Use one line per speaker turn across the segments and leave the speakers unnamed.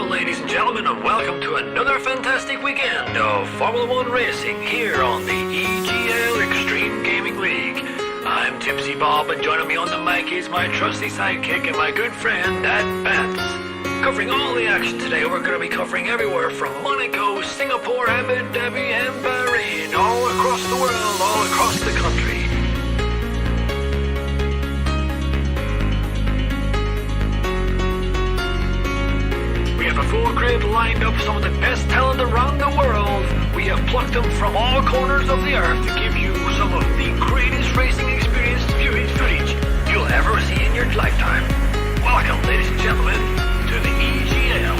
ladies and gentlemen, and welcome to another fantastic weekend of Formula One racing here on the EGL Extreme Gaming League. I'm Tipsy Bob, and joining me on the mic is my trusty sidekick and my good friend, Dad Pants. Covering all the action today, we're going to be covering everywhere from Monaco, Singapore, Abu Dhabi, and Bahrain, all across the world, all across the country. We have a full grid lined up, some of the best talent around the world. We have plucked them from all corners of the earth to give you some of the greatest racing experience viewing footage you'll ever see in your lifetime. Welcome, ladies and gentlemen, to the EGL.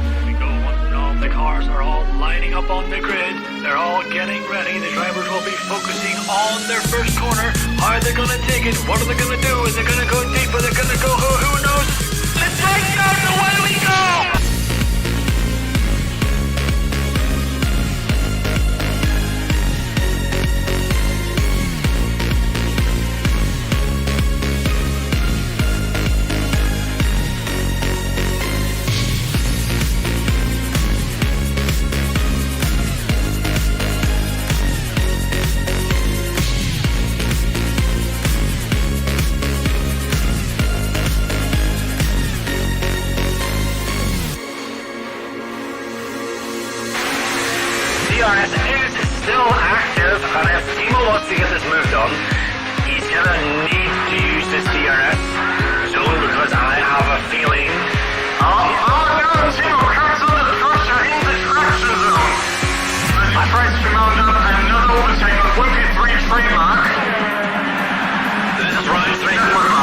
There we go, once all the cars are all lining up on the grid. They're all getting ready. The drivers will be focusing on their first corner. Are they going to take it? What are they going to do? Is it going to go deep? Are they going to go? Who knows? Let's take out the way we go! DRS is still active, and if Timo wants to get this moved on, he's gonna need to use this DRS zone because I have a feeling. Oh no, Timo, cancel the crusher in the traction zone. I tried to mount up another overtake on 1P3 trademark. This is round 3 quarter.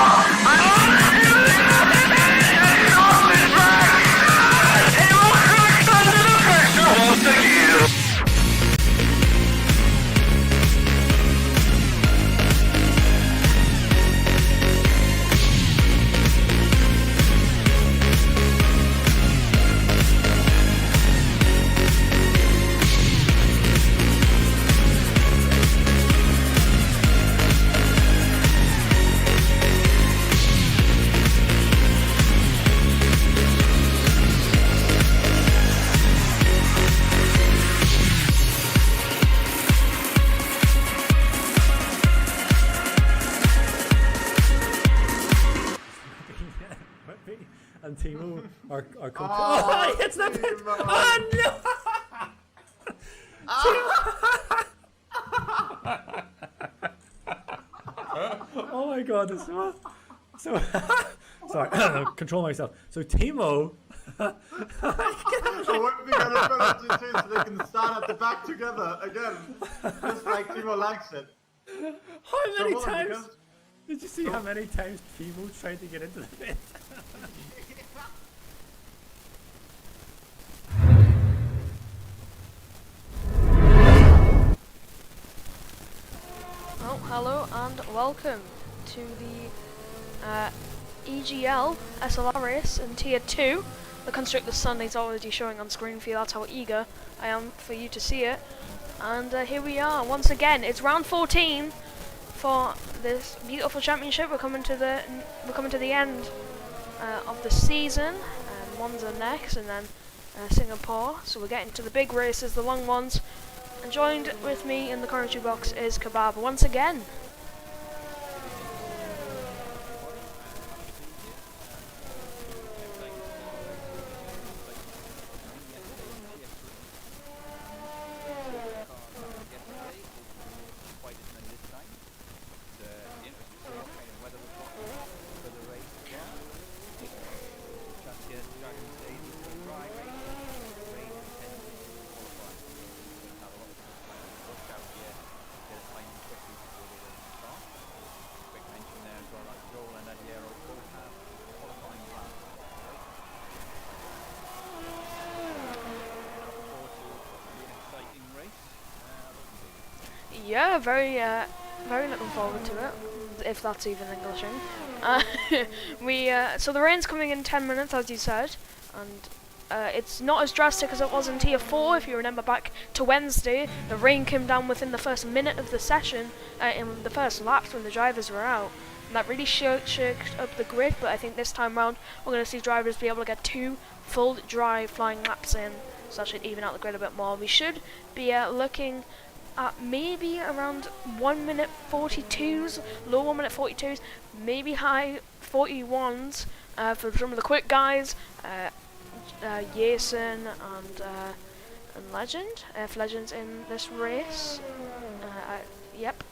And Timo are oh, it's not pit. Oh no! Oh my god, this is so sorry, control myself. So Timo
I wouldn't be gonna penalty too, so they can stand at the back together again. Just like Timo likes it.
How many times? Did you see how many times Timo tried to get into the pit?
Oh, hello and welcome to the EGL SLR race in Tier 2. The Constructors Sunday's already showing on screen for you, that's how eager I am for you to see it. And here we are, once again, it's round 14 for this beautiful championship. We're coming to the end of the season, and Monza next, and then Singapore. So we're getting to the big races, the long ones. And joined with me in the commentary box is Kebab once again. Yeah, very looking forward to it, if that's even Englishing. So the rain's coming in 10 minutes, as you said, and it's not as drastic as it was in Tier 4. If you remember back to Wednesday, the rain came down within the first minute of the session, in the first laps when the drivers were out. And that really shook up the grid, but I think this time round we're going to see drivers be able to get 2 full dry flying laps in, so that should even out the grid a bit more. We should be looking at maybe around 1 minute 42s, low 1 minute 42s, maybe high 41s for some of the quick guys, Jason and Legend, if Legend's in this race. Yep,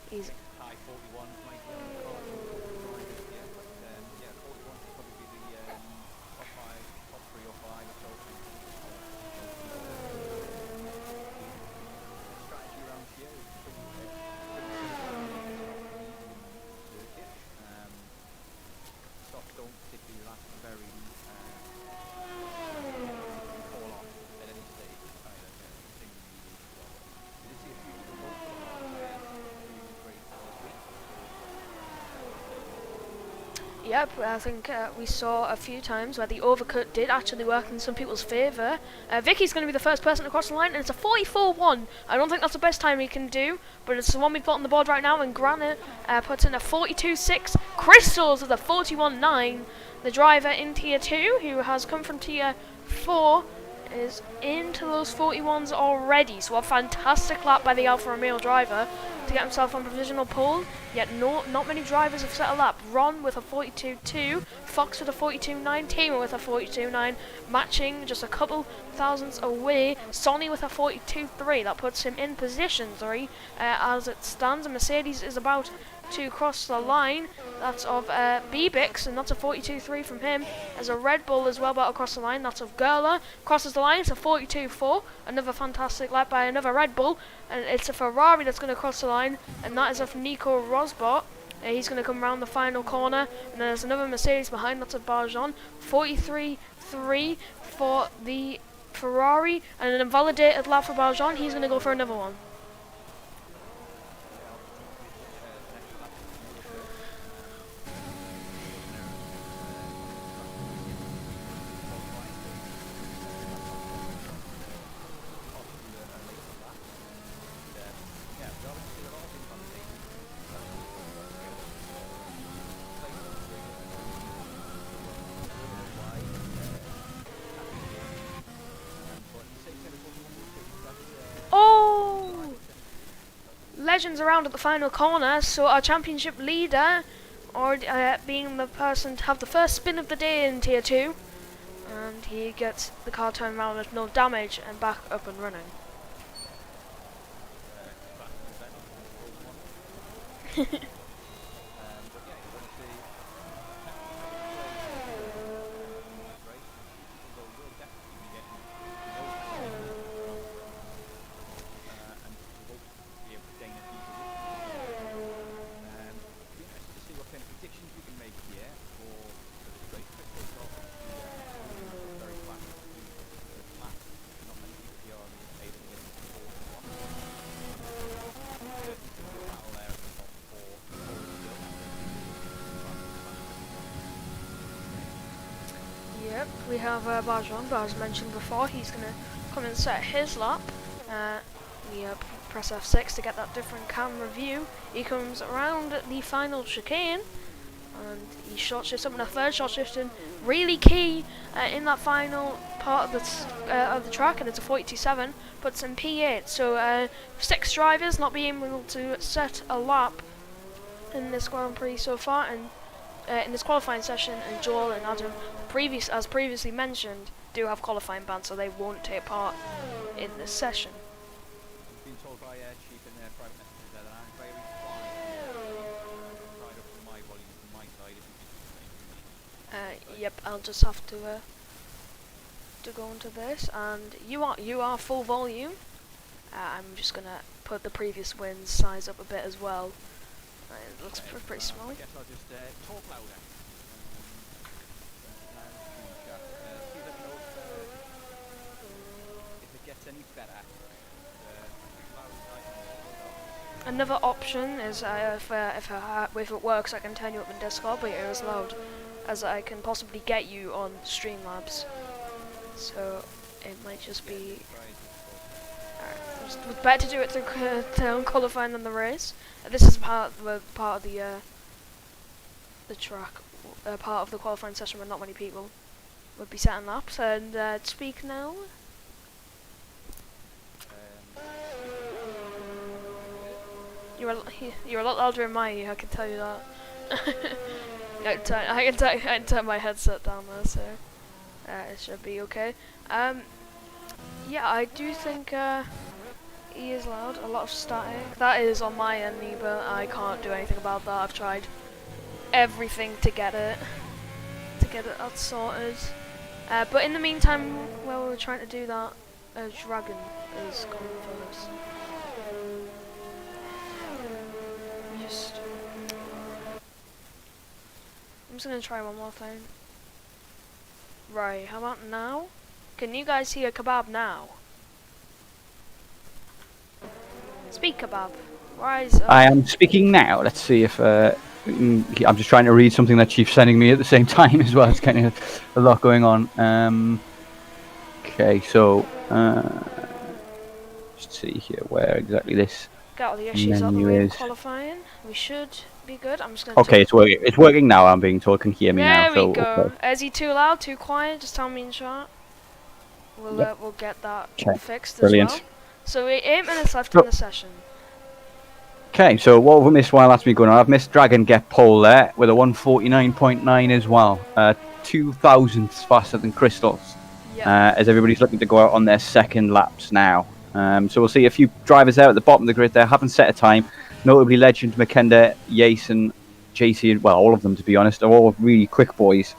he's
High 41 might be on the call. Yeah, but yeah, 41 will probably be the top 5, top 3 or 5 or so. Strategy around here is pretty circuit. Stocks don't particularly last very fall off at any stage either. We did see a few people go for the hard players doing great this week.
Yep, I think we saw a few times where the overcut did actually work in some people's favour. Vicky's going to be the first person to cross the line, and it's a 44-1. I don't think that's the best time he can do, but it's the one we put on the board right now, and Granite puts in a 42-6. Crystals with a 41-9. The driver in Tier 2, who has come from Tier 4, is into those 41s already, so a fantastic lap by the Alfa Romeo driver to get himself on provisional pole. Yet not many drivers have set a lap. Ron with a 42.2, Fox with a 42.9, Tamer with a 42.9, matching just a couple thousandths away. Sonny with a 42.3, that puts him in position 3 as it stands. A Mercedes is about to cross the line. That's of Bebix, and that's a 42.3 from him. There's a Red Bull as well about to cross the line. That's of Gerla. Crosses the line. It's a 42.4. Another fantastic lap by another Red Bull, and it's a Ferrari that's going to cross the line, and that is of Nico Rosbot. He's going to come around the final corner, and then there's another Mercedes behind. That's of Barjon. 43.3 for the Ferrari, and an invalidated lap for Barjon. He's going to go for another one. Legends around at the final corner, so our championship leader, or being the person to have the first spin of the day in Tier 2, and he gets the car turned around with no damage and back up and running. Yep, we have Barjon, but as mentioned before, he's going to come and set his lap. We press F6 to get that different camera view. He comes around the final chicane, and he short shifts up in a third short shifting, really key in that final part of the track, and it's a 42.7, puts in P8. So 6 drivers not being able to set a lap in this Grand Prix so far, and in this qualifying session, and Joel and Adam, as previously mentioned, do have qualifying bans, so they won't take part in this session.
I've been told by Chief in their private messages that I'm very fine. Right up to my volume from my side if you
Yep, I'll just have to go into this, and you are full volume. I'm just gonna put the previous wins size up a bit as well. It looks pretty small.
I guess I'll just talk louder. Please let me know if it gets any better.
Another option is if it works, I can turn you up in Discord, but you're as loud as I can possibly get you on Streamlabs. So it might just be. It's better to do it through qualifying than the race. This is part of the track, part of the qualifying session where not many people would be setting laps. And speak now. You're a lot louder in my ear, I can tell you that. I can turn my headset down there, so it should be okay. Yeah, I do think he is loud. A lot of static. That is on my end, but I can't do anything about that. I've tried everything to get it all sorted. But in the meantime, while we're trying to do that, Dragon is going first. I'm just gonna try one more thing. Right, how about now? Can you guys hear Kebab now? Speak, Kebab. Rise up.
I am speaking now. Let's see if I'm just trying to read something that Chief's sending me at the same time as well. It's kind of a lot going on. Okay, so let's see here where exactly this
Got all the issues out the
menu
way
is.
qualifying. We should be good. I'm just gonna.
Okay, it's working. It's working now. I'm being told. Can hear me now.
There we
So,
go.
okay.
Is he too loud? Too quiet? Just tell me in chat. We'll get that
Okay,
fixed
brilliant.
as well. So 8 minutes left in the session.
Okay, so what have I missed while that's been going on? I've missed Dragon get pole there with a 149.9 as well. 2,000 faster than Crystals.
Yeah.
As everybody's looking to go out on their second laps now. So we'll see a few drivers out at the bottom of the grid there haven't set a time. Notably Legend, McKenda, Jason, JC, well, all of them to be honest, are all really quick boys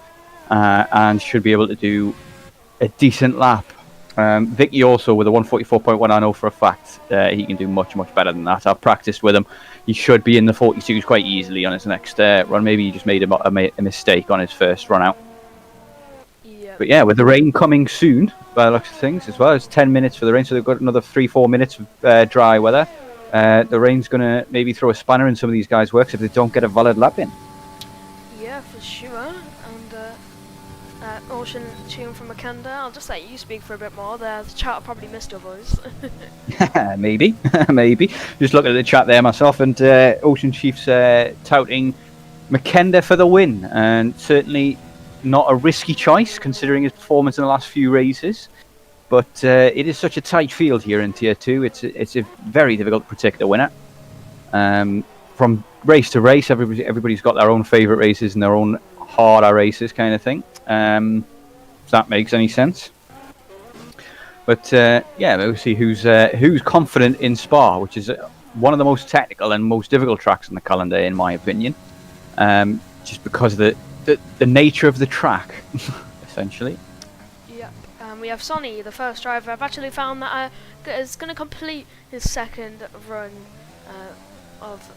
and should be able to do a decent lap. Vicky also with a 144.1, I know for a fact he can do much better than that. I've practiced with him. He should be in the 42s quite easily on his next run. Maybe he just made a mistake on his first run out.
Yeah.
But yeah, with the rain coming soon, by the looks of things as well, it's 10 minutes for the rain, so they've got another 3-4 minutes of dry weather. The rain's going to maybe throw a spanner in some of these guys' works if they don't get a valid lap in.
Yeah, for sure. And Ocean tune from Makanda. I'll just let you speak for a bit more. The chat probably missed your voice.
Maybe. Just looking at the chat there myself, and Ocean Chief's touting McKenda for the win, and certainly not a risky choice considering his performance in the last few races. But it is such a tight field here in Tier 2. It's a very difficult to predict a winner. From race to race, everybody's got their own favourite races and their own harder races kind of thing. If that makes any sense. But yeah, we'll see who's confident in Spa, which is one of the most technical and most difficult tracks on the calendar, in my opinion. Just because of the nature of the track, essentially.
Yep. We have Sonny, the first driver. I've actually found that is going to complete his second run of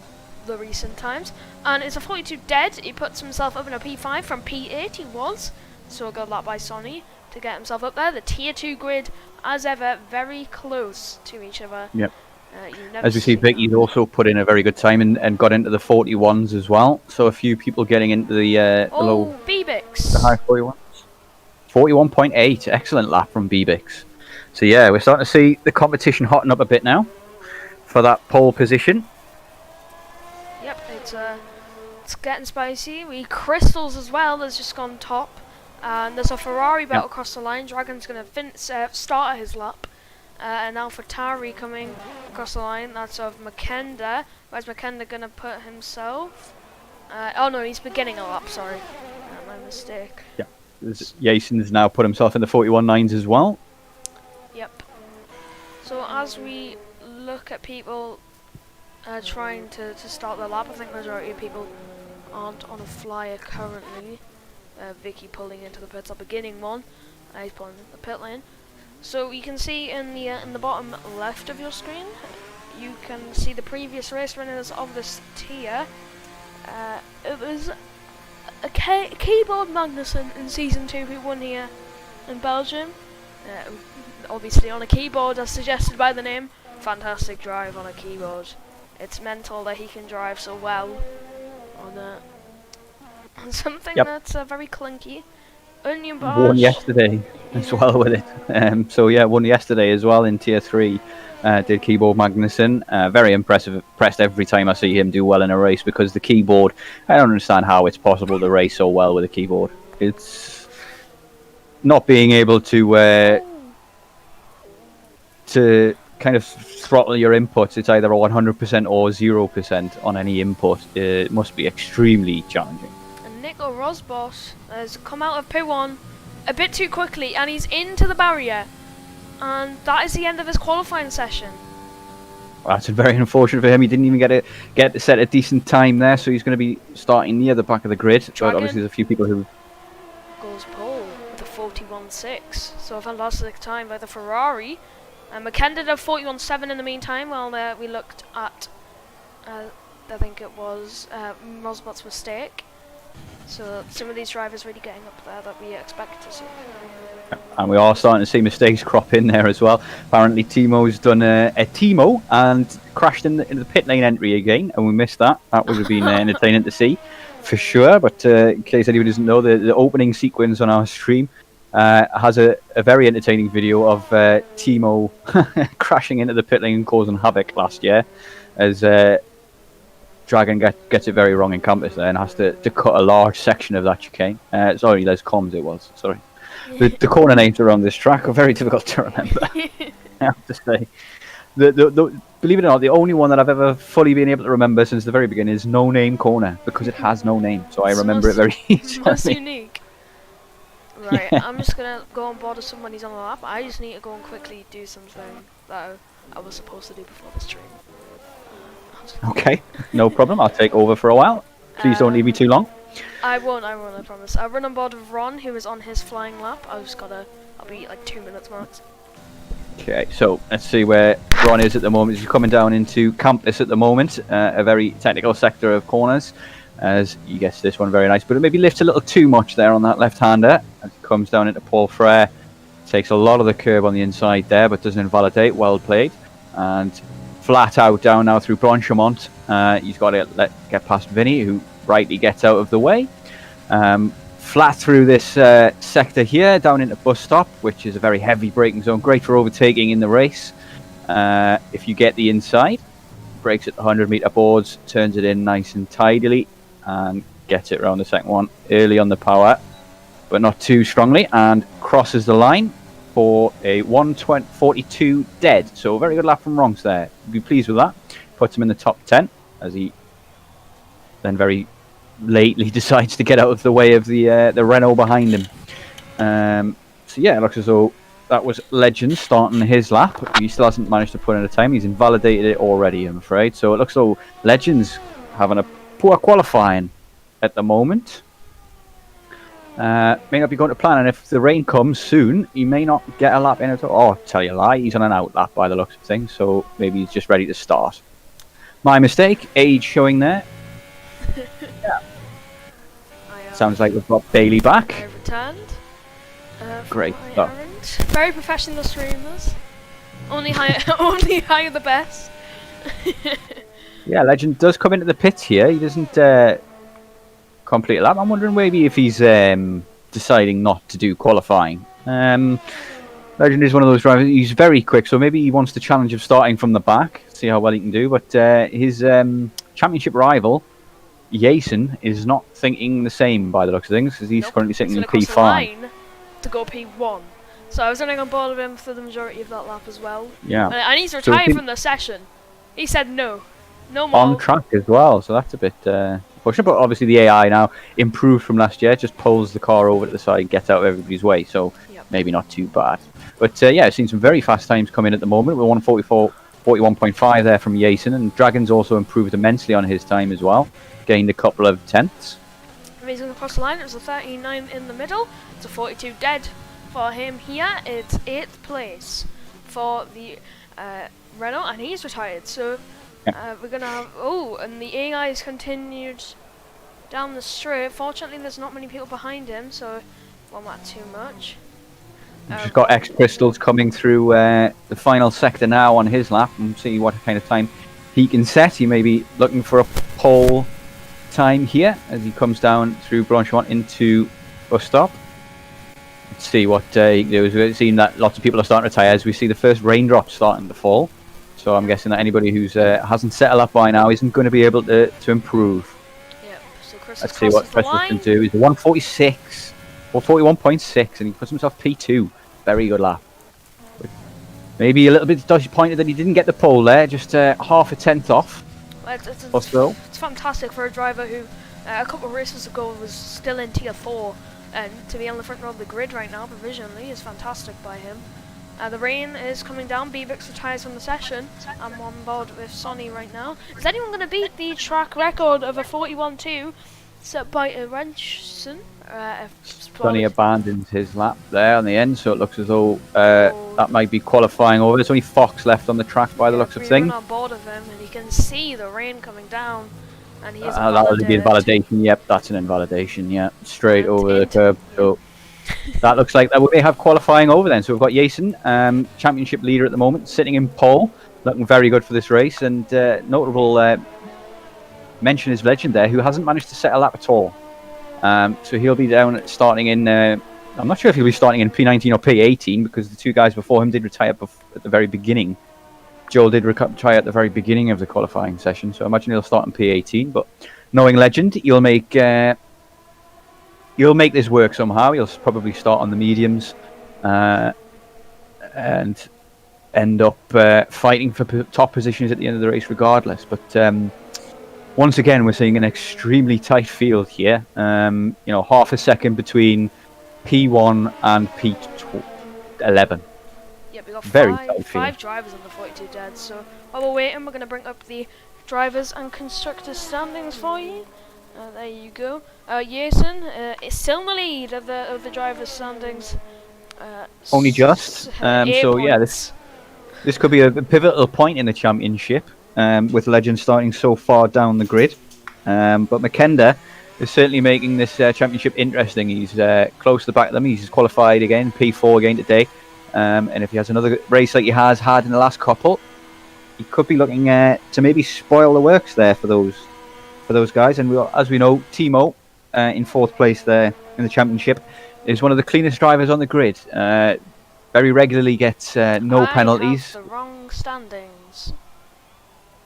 the recent times, and it's a 42 dead. He puts himself up in a P5 from P8. He was, so a good lap by Sonny to get himself up there. The Tier 2 grid, as ever, very close to each other.
Yep. As we see, Vicky's also put in a very good time and got into the 41s as well. So a few people getting into the low,
B-Bix.
the high 41s. 41.8, excellent lap from B-Bix. So yeah, we're starting to see the competition hotting up a bit now for that pole position.
Yep, it's getting spicy. Crystals as well has just gone top, and there's a Ferrari belt across the line. Dragon's going to start his lap. And AlphaTauri coming across the line. That's of Makenda. Where's Makenda going to put himself? Oh no, he's beginning a lap, sorry. My mistake.
Yeah, Jason has now put himself in the 41.9s as well.
Yep. So as we look at people trying to start their lap, I think the majority of people aren't on a flyer currently. Vicky pulling into the pits, beginning one. He's pulling the pit lane. So you can see in the bottom left of your screen, you can see the previous race winners of this tier. It was a Keyboard Magnussen in Season 2 who won here in Belgium. Obviously on a keyboard, as suggested by the name. Fantastic drive on a keyboard. It's mental that he can drive so well on something that's very clunky. Onion
Won
Barge.
yesterday as well with it. So yeah, won yesterday as well in Tier 3. Did Keyboard Magnussen. Very impressed every time I see him do well in a race, because the keyboard, I don't understand how it's possible to race so well with a keyboard. It's not being able to kind of throttle your inputs. It's either 100% or 0% on any input. It must be extremely challenging.
And Nico Rosbos has come out of P1 a bit too quickly, and he's into the barrier. And that is the end of his qualifying session.
Well, that's very unfortunate for him. He didn't even get to set a decent time there, so he's going to be starting near the back of the grid. But obviously, there's a few people who
goes pole with a 41.6. So a fantastic time by the Ferrari. And McKen did a 41.7 in the meantime, while we looked at, I think it was Rosbot's mistake. So some of these drivers really getting up there that we expect to see.
And we are starting to see mistakes crop in there as well. Apparently Timo's done a Timo and crashed in the pit lane entry again, and we missed that. That would have been entertaining to see, for sure. But in case anyone doesn't know, the opening sequence on our stream has a very entertaining video of Timo crashing into the pit lane and causing havoc last year, as Dragon gets it very wrong in Campus there and has to cut a large section of that chicane. Sorry, Les Combs it was, sorry. The corner names around this track are very difficult to remember, I have to say. Believe it or not, the only one that I've ever fully been able to remember since the very beginning is No Name Corner, because it has no name, so I remember it very easily.
That's unique. Right, yeah. I'm just going to go on board with someone who's on the lap. I just need to go and quickly do something that I was supposed to do before the stream.
Okay, no problem. I'll take over for a while. Please don't leave me too long.
I won't, I promise. I'll run on board with Ron, who is on his flying lap. I'll be like 2 minutes max. Okay,
so let's see where Ron is at the moment. He's coming down into Campus at the moment, a very technical sector of corners, as you guessed this one very nice, but it maybe lifts a little too much there on that left-hander as he comes down into Paul Frere. Takes a lot of the curb on the inside there, but doesn't invalidate. Well played. And flat out down now through Blanchemont. He's got to get past Vinny, who rightly gets out of the way. Flat through this sector here, down into Bus Stop, which is a very heavy braking zone. Great for overtaking in the race. If you get the inside, brakes at the 100-meter boards, turns it in nice and tidily, and gets it around the second one early on the power, but not too strongly, and crosses the line for a 1:42 dead. So a very good lap from Ronks there. Be pleased with that. Puts him in the top 10, as he then very lately decides to get out of the way of the Renault behind him. So yeah, it looks as though that was Legend starting his lap. He still hasn't managed to put in a time. He's invalidated it already, I'm afraid. So it looks as though Legend's having a poor qualifying at the moment. May not be going to plan, and if the rain comes soon, he may not get a lap in at all. Oh, I'll tell you a lie, he's on an out lap by the looks of things, so maybe he's just ready to start. My mistake, age showing there. Yeah. Sounds like we've got Bailey back.
I returned.
Great.
Very professional streamers. Only hire the best.
Yeah, Legend does come into the pits here. He doesn't complete a lap. I'm wondering maybe if he's deciding not to do qualifying. Legend is one of those drivers. He's very quick, so maybe he wants the challenge of starting from the back, see how well he can do. But his championship rival, Jason, is not thinking the same by the looks of things, because he's currently sitting in P5
to go P1. So I was running on board with him for the majority of that lap as well.
Yeah.
And he's retired from the session. He said no more.
On track as well, so that's a bit pushing. But obviously the AI now improved from last year. Just pulls the car over to the side, gets out of everybody's way. So maybe not too bad. But yeah, I've seen some very fast times come in at the moment. We're 1:41.5 there from Jason, and Dragon's also improved immensely on his time as well. Gained a couple of tenths.
Amazing across the line. It was a 39 in the middle. It's a 42 dead for him here. It's 8th place for the Renault, and he's retired. So we're gonna have and the AI has continued down the straight. Fortunately, there's not many people behind him, so won't matter too much.
Just got X Crystals coming through the final sector now on his lap, and see what kind of time he can set. He may be looking for a pole time here as he comes down through Blanchemont into Bus Stop. see what you can do. We've seen that lots of people are starting to retire as we see the first raindrops starting to fall. So I'm guessing that anybody who's hasn't settled up by now isn't going to be able to improve.
Yep, so Chris
Let's see what Chris can do. He's a 146 or 41.6, and he puts himself P2. Very good lap. Maybe a little bit disappointed that he didn't get the pole there, just half a tenth off.
Well, it's fantastic for a driver who a couple of races ago was still in tier 4, and to be on the front row of the grid right now provisionally is fantastic by him. The rain is coming down. Bebix retires from the session. I'm on board with Sonny right now. Is anyone going to beat the track record of a 41.2 set by Renson?
Sonny abandons his lap there on the end, so it looks as though that might be qualifying over. There's only Fox left on the track by the looks of things.
On board of him, and he can see the rain coming down, and he is
that would be invalidation. Yep, that's an invalidation. Yeah, straight over the curb. So that looks like that we may have qualifying over then. So we've got Jason, championship leader at the moment, sitting in pole, looking very good for this race, and notable mention is Legend there, who hasn't managed to set a lap at all. So he'll be down starting in. I'm not sure if he'll be starting in P19 or P18 because the two guys before him did retire at the very beginning. Joel did retire at the very beginning of the qualifying session, so I imagine he'll start in P18. But knowing Legend, you'll make this work somehow. He'll probably start on the mediums and end up fighting for top positions at the end of the race regardless. But once again, we're seeing an extremely tight field here. Half a second between P1 and P11.
Yep, we've got
Very
five drivers on the 42 dead. So while we're waiting, we're going to bring up the drivers and constructors standings for you. There you go. Jason is still in the lead of the drivers' standings.
Only just. So yeah, this could be a pivotal point in the championship. With Legend starting so far down the grid. But Makenda is certainly making this championship interesting. He's close to the back of them. He's qualified again, P4 again today. And if he has another race like he has had in the last couple, he could be looking to maybe spoil the works there for those guys. And as we know, Timo in 4th place there in the championship is one of the cleanest drivers on the grid. Very regularly gets no penalties.
The wrong standings.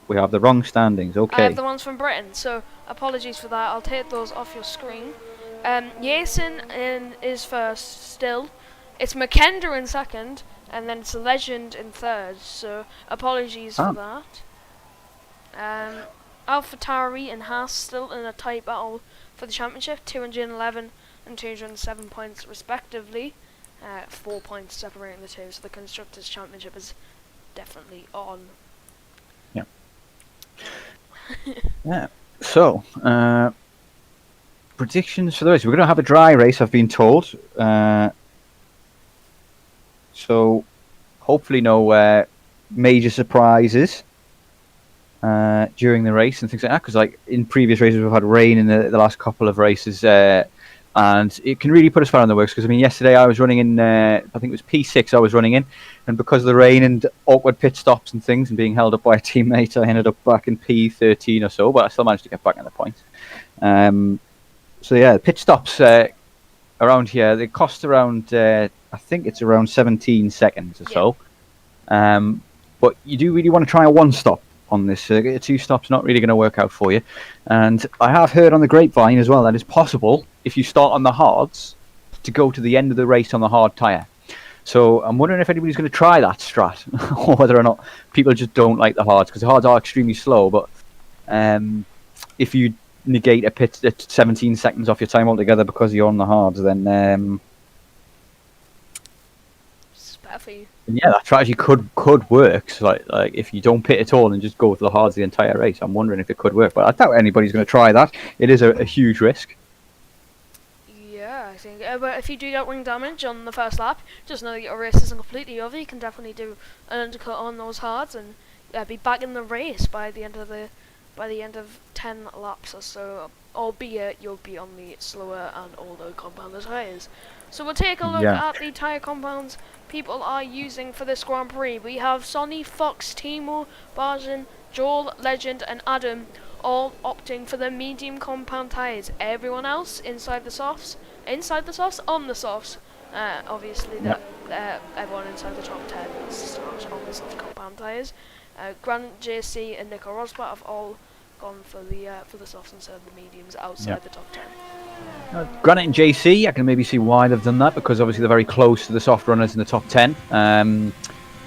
We have the wrong standings, okay.
I have the ones from Britain, so apologies for that. I'll take those off your screen. Jason is first still. It's Makenda in second, and then it's Legend in third, so apologies for that. AlphaTauri and Haas still in a tight battle for the championship, 211 and 207 points respectively. 4 points separating the two, so the Constructors' Championship is definitely on.
Yeah. So, predictions for the race. We're going to have a dry race, I've been told. So, hopefully no major surprises during the race and things like that. Because, like in previous races, we've had rain in the last couple of races, and it can really put us far on the works. Because yesterday I was running in, I think it was P6 I was running in, and because of the rain and awkward pit stops and things and being held up by a teammate, I ended up back in P13 or so, but I still managed to get back in the points. So yeah, pit stops around here, they cost around, I think it's around 17 seconds or so. But you do really want to try a one stop on this circuit. A two stop's not really going to work out for you. And I have heard on the grapevine as well that it's possible, if you start on the hards, to go to the end of the race on the hard tyre. So I'm wondering if anybody's going to try that strat, or whether or not people just don't like the hards, because the hards are extremely slow. But if you negate a pit at 17 seconds off your time altogether because you're on the hards, then
it's better for you.
Yeah, that strategy could work. So like if you don't pit at all and just go for the hards the entire race, I'm wondering if it could work. But I doubt anybody's going to try that. It is a huge risk.
Yeah, I think. But if you do get wing damage on the first lap, just know that your race isn't completely over. You can definitely do an undercut on those hards and be back in the race by the end of 10 laps or so. Albeit you'll be on the slower and older compound tyres. So we'll take a look at the tyre compounds people are using for this Grand Prix. We have Sonny, Fox, Timo, Barjan, Joel, Legend and Adam all opting for the medium compound tyres. Everyone else inside the softs, on the softs, Obviously, everyone inside the top 10 starts on the soft compound tyres. Grant, JC, and Nico Rosberg have all gone for the softs instead of the mediums outside the top 10.
Granite and JC, I can maybe see why they've done that, because obviously they're very close to the soft runners in the top 10.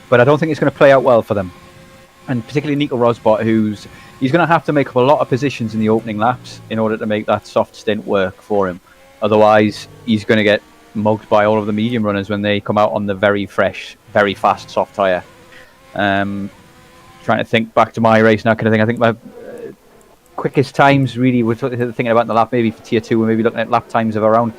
But I don't think it's going to play out well for them. And particularly Nico Rosberg, he's going to have to make up a lot of positions in the opening laps in order to make that soft stint work for him. Otherwise, he's going to get mugged by all of the medium runners when they come out on the very fresh, very fast soft tyre. Trying to think back to my race now, kind of thing. I think my quickest times really, we're thinking about in the lap maybe for tier 2, we're maybe looking at lap times of around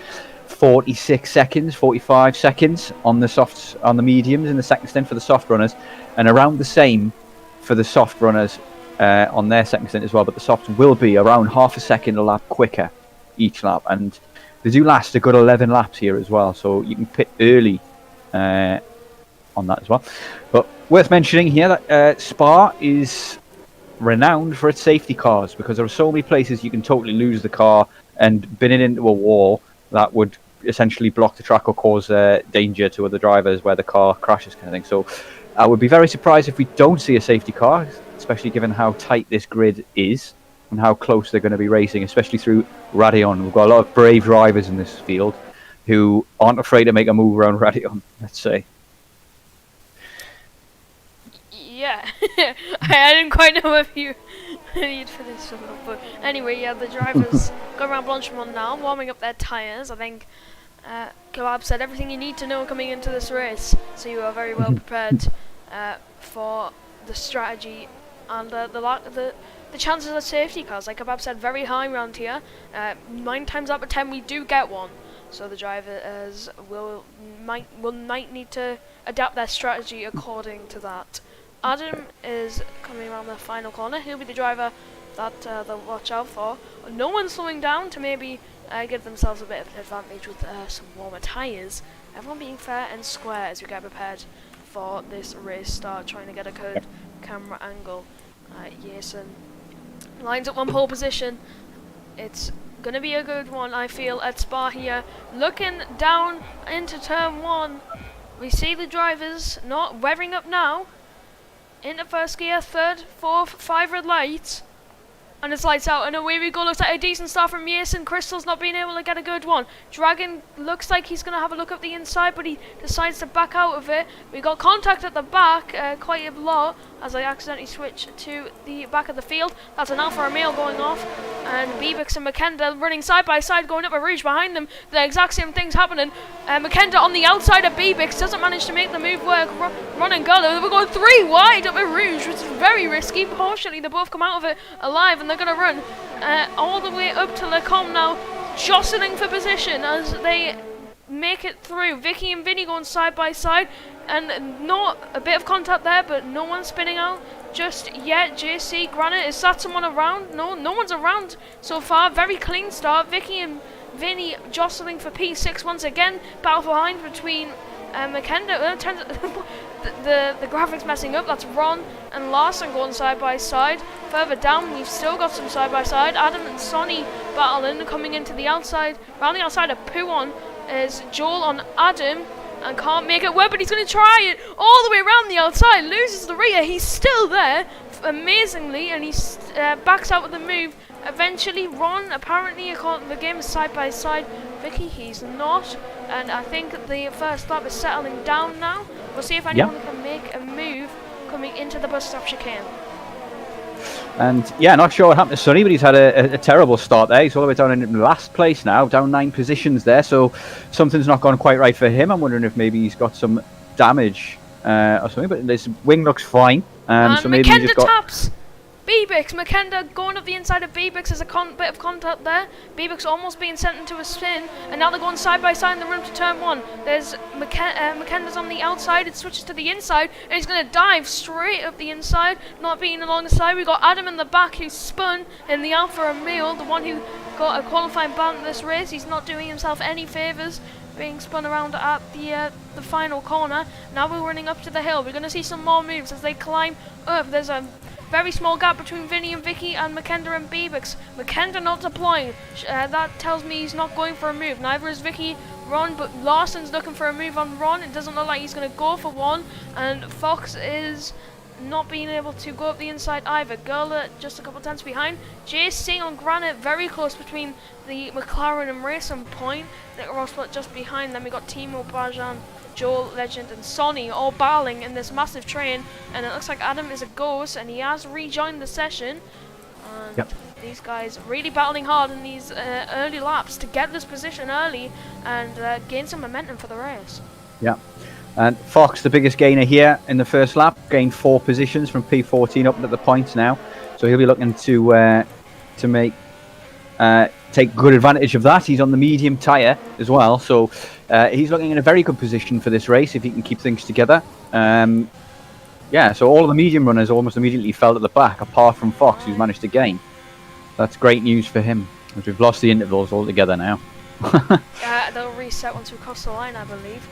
46 seconds, 45 seconds on the softs, on the mediums in the second stint for the soft runners, and around the same for the soft runners on their second stint as well. But the softs will be around half a second a lap quicker each lap, and they do last a good 11 laps here as well, so you can pit early on that as well. But worth mentioning here that Spa is renowned for its safety cars, because there are so many places you can totally lose the car and bin it into a wall that would essentially block the track or cause danger to other drivers where the car crashes, kind of thing. So I would be very surprised if we don't see a safety car, especially given how tight this grid is and how close they're going to be racing, especially through Radion. We've got a lot of brave drivers in this field who aren't afraid to make a move around Radion, let's say.
Yeah, I didn't quite know if you'd finished or not, but anyway, yeah, the drivers go around Blanchimont now, warming up their tyres. I think Kebab said everything you need to know coming into this race, so you are very well prepared for the strategy and the chances of safety cars. Like Kebab said, very high around here. 9 times out of 10 we do get one, so the drivers might need to adapt their strategy according to that. Adam is coming around the final corner. He'll be the driver that they'll watch out for. No one's slowing down to maybe give themselves a bit of an advantage with some warmer tyres. Everyone being fair and square as we get prepared for this race start, trying to get a good camera angle. Jason lines up on pole position. It's going to be a good one, I feel, at Spa here. Looking down into turn 1. We see the drivers not revving up now. Into first gear, third, fourth, 5 red lights. And it's lights out, and away we go. Looks like a decent start from Jason. Crystal's not being able to get a good one. Dragon looks like he's going to have a look up the inside, but he decides to back out of it. We got contact at the back, quite a lot, as I accidentally switch to the back of the field. That's an Alfa Romeo going off, and Bebix and Makenda running side by side, going up a Rouge behind them. The exact same thing's happening. Makenda on the outside of Bebix doesn't manage to make the move work. Run and go. We're going 3 wide up a Rouge, which is very risky. Fortunately, they both come out of it alive, and they're going to run all the way up to Lecombe now, jostling for position as they make it through. Vicky and Vinny going side by side, and not a bit of contact there, but no one's spinning out just yet. JC, Granite, is that someone around? No one's around so far. Very clean start. Vicky and Vinny jostling for P6 once again. Battle behind between Makenda. The graphics messing up. That's Ron and Larson going side by side. Further down, we've still got some side by side. Adam and Sonny battling, coming into the outside. Round the outside of Puon is Joel on Adam, and can't make it work, but he's going to try it all the way around the outside. Loses the rear. He's still there, amazingly, and he backs out with the move. Eventually, Ron, apparently, the game is side by side. Vicky, he's not, and I think the first lap is settling down now. We'll see if anyone can make a move coming into the bus stop chicane.
And yeah, not sure what happened to Sonny, but he's had a terrible start there. He's all the way down in last place now, down 9 positions there, so something's not gone quite right for him. I'm wondering if maybe he's got some damage or something, but his wing looks fine. So maybe he just got...
taps Bebix. Makenda going up the inside of Bebix. There's a bit of contact there. Bebix almost being sent into a spin, and now they're going side by side in the room to turn 1. There's Makenda's on the outside. It switches to the inside, and he's going to dive straight up the inside, not being along the side. We've got Adam in the back who spun in the Alfa Romeo, the one who got a qualifying ban in this race. He's not doing himself any favours, being spun around at the final corner. Now we're running up to the hill. We're going to see some more moves as they climb up. There's a very small gap between Vinny and Vicky, and Makenda and Bebix. Makenda not deploying. That tells me he's not going for a move. Neither is Vicky Ron, but Larson's looking for a move on Ron. It doesn't look like he's going to go for one, and Fox is not being able to go up the inside either. Gurla just a couple tenths behind. JC on Granite, very close between the McLaren and Racing Point. Nick Rosbert just behind them. We got Timo, Bajan, Joel, Legend, and Sonny all battling in this massive train, and it looks like Adam is a ghost, and he has rejoined the session. And these guys really battling hard in these early laps to get this position early and gain some momentum for the race.
Yeah. And Fox, the biggest gainer here in the first lap, gained 4 positions from P14 up at the points now. So he'll be looking to take good advantage of that. He's on the medium tyre as well, so he's looking in a very good position for this race if he can keep things together. Yeah, so all of the medium runners almost immediately fell at the back, apart from Fox, who's managed to gain. That's great news for him, as we've lost the intervals altogether now.
They'll reset once we cross the line, I believe.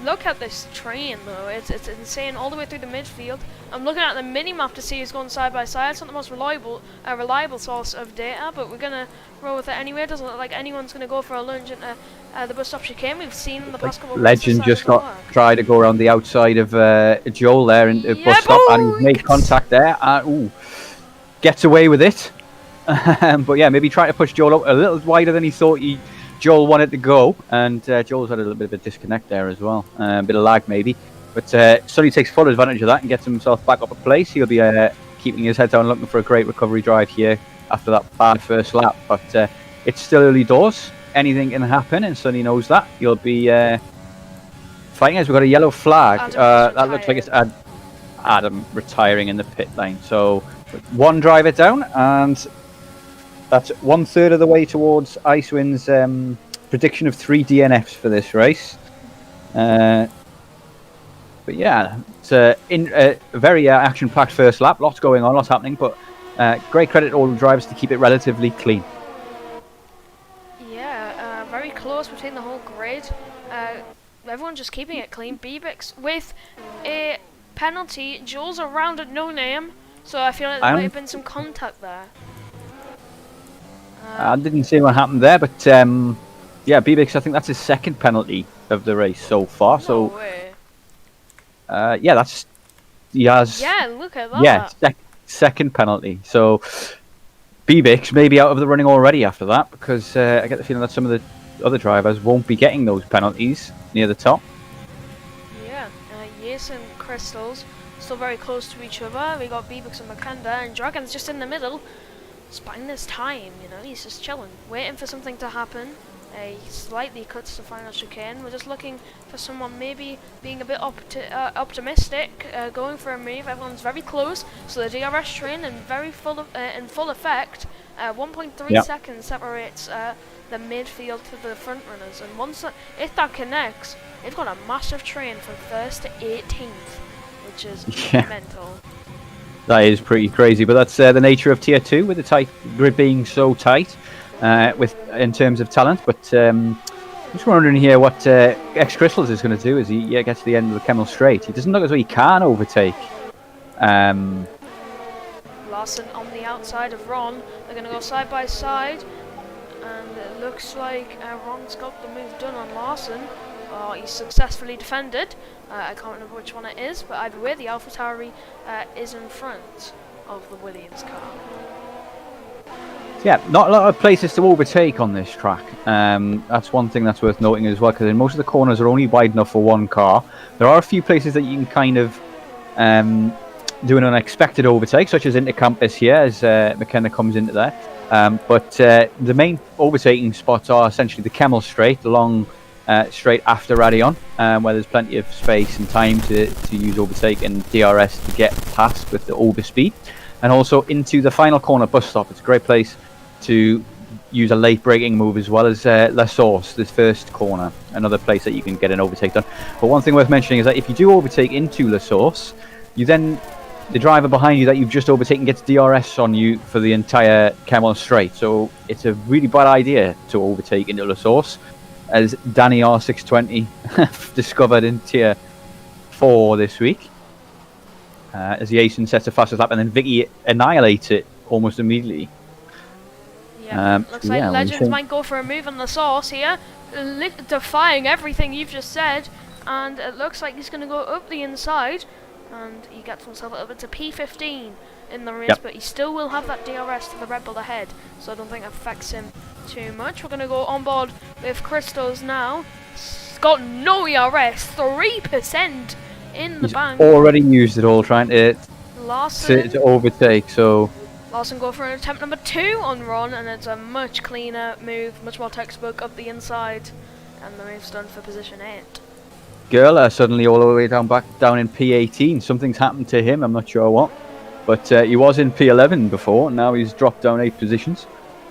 Look at this train though, it's insane all the way through the midfield. I'm looking at the mini-map to see who's going side by side. It's not the most reliable source of data, but we're going to roll with it anyway. It doesn't look like anyone's going to go for a lunge into the bus stop chicane. We've seen in the past couple of
Legend just tried to go around the outside of Joel there in the bus stop, and he's made contact there. Gets away with it. But yeah, maybe trying to push Joel up a little wider than he thought Joel wanted to go, and Joel's had a little bit of a disconnect there as well, a bit of lag maybe, but Sonny takes full advantage of that and gets himself back up a place. He'll be keeping his head down, looking for a great recovery drive here after that bad first lap, but it's still early doors, anything can happen, and Sonny knows that. He'll be fighting as we've got a yellow flag. That looks like it's Adam retiring in the pit lane, so one driver down, and that's 1/3 of the way towards Icewind's prediction of 3 DNFs for this race. But yeah, it's a very action-packed first lap. Lots going on, lots happening, but great credit to all the drivers to keep it relatively clean.
Yeah, very close between the whole grid. Everyone just keeping it clean. Bebix with a penalty. Joel's around at no name, so I feel like there might have been some contact there.
I didn't see what happened there, but yeah, Bebix, I think that's his second penalty of the race so far.
No way.
Yeah, he has.
Yeah, look at that.
Yeah, second penalty. So Bebix may be out of the running already after that, because I get the feeling that some of the other drivers won't be getting those penalties near the top.
Yeah, Yes and Crystals still very close to each other. We got Bebix and Makanda, and Dragon's just in the middle. Spying this time, you know, he's just chilling, waiting for something to happen. He slightly cuts the final chicane. We're just looking for someone maybe being a bit optimistic, going for a move. Everyone's very close, so the DRS train in in full effect. 1.3 seconds separates the midfield to the front runners, and if that connects, they've got a massive train from 1st to 18th, which is mental.
That is pretty crazy, but that's the nature of Tier 2 with the tight grid being so tight in terms of talent. But I'm just wondering here what X Crystals is going to do as he gets to the end of the Kemmel Straight. He doesn't look as though he can overtake.
Larson on the outside of Ron. They're going to go side by side, and it looks like Ron's got the move done on Larson. He's successfully defended. I can't remember which one it is, but either way, the AlphaTauri is in front of the Williams car.
Yeah, not a lot of places to overtake on this track. That's one thing that's worth noting as well, because most of the corners are only wide enough for one car. There are a few places that you can kind of do an unexpected overtake, such as into Campus here, as McKenna comes into there. But the main overtaking spots are essentially the Kemmel Straight, the long straight after Radion, where there's plenty of space and time to use overtake and DRS to get past with the overspeed, and also into the final corner bus stop. It's a great place to use a late braking move, as well as La Source, this first corner, another place that you can get an overtake done. But one thing worth mentioning is that if you do overtake into La Source, the driver behind you that you've just overtaken gets DRS on you for the entire Kemmel Straight. So it's a really bad idea to overtake into La Source, as Danny R620 discovered in Tier 4 this week. As Jason sets the fastest lap, and then Vicky annihilates it almost immediately.
Looks like Legends might go for a move on the Source here. defying everything you've just said, and it looks like he's going to go up the inside, and he gets himself up to P15 in the race,
Yep.
but he still will have that DRS to the Red Bull ahead, so I don't think it affects him too much. We're going to go on board with Christos now. He's got no ERS, 3% in the
He's
bank.
already used it all trying to
Larson
overtake, so
Larson go for an attempt number 2 on Ron, and it's a much cleaner move, much more textbook up the inside, and the move's done for position 8.
Gerler suddenly all the way down in P18. Something's happened to him, I'm not sure what. But he was in P11 before, and now he's dropped down 8 positions.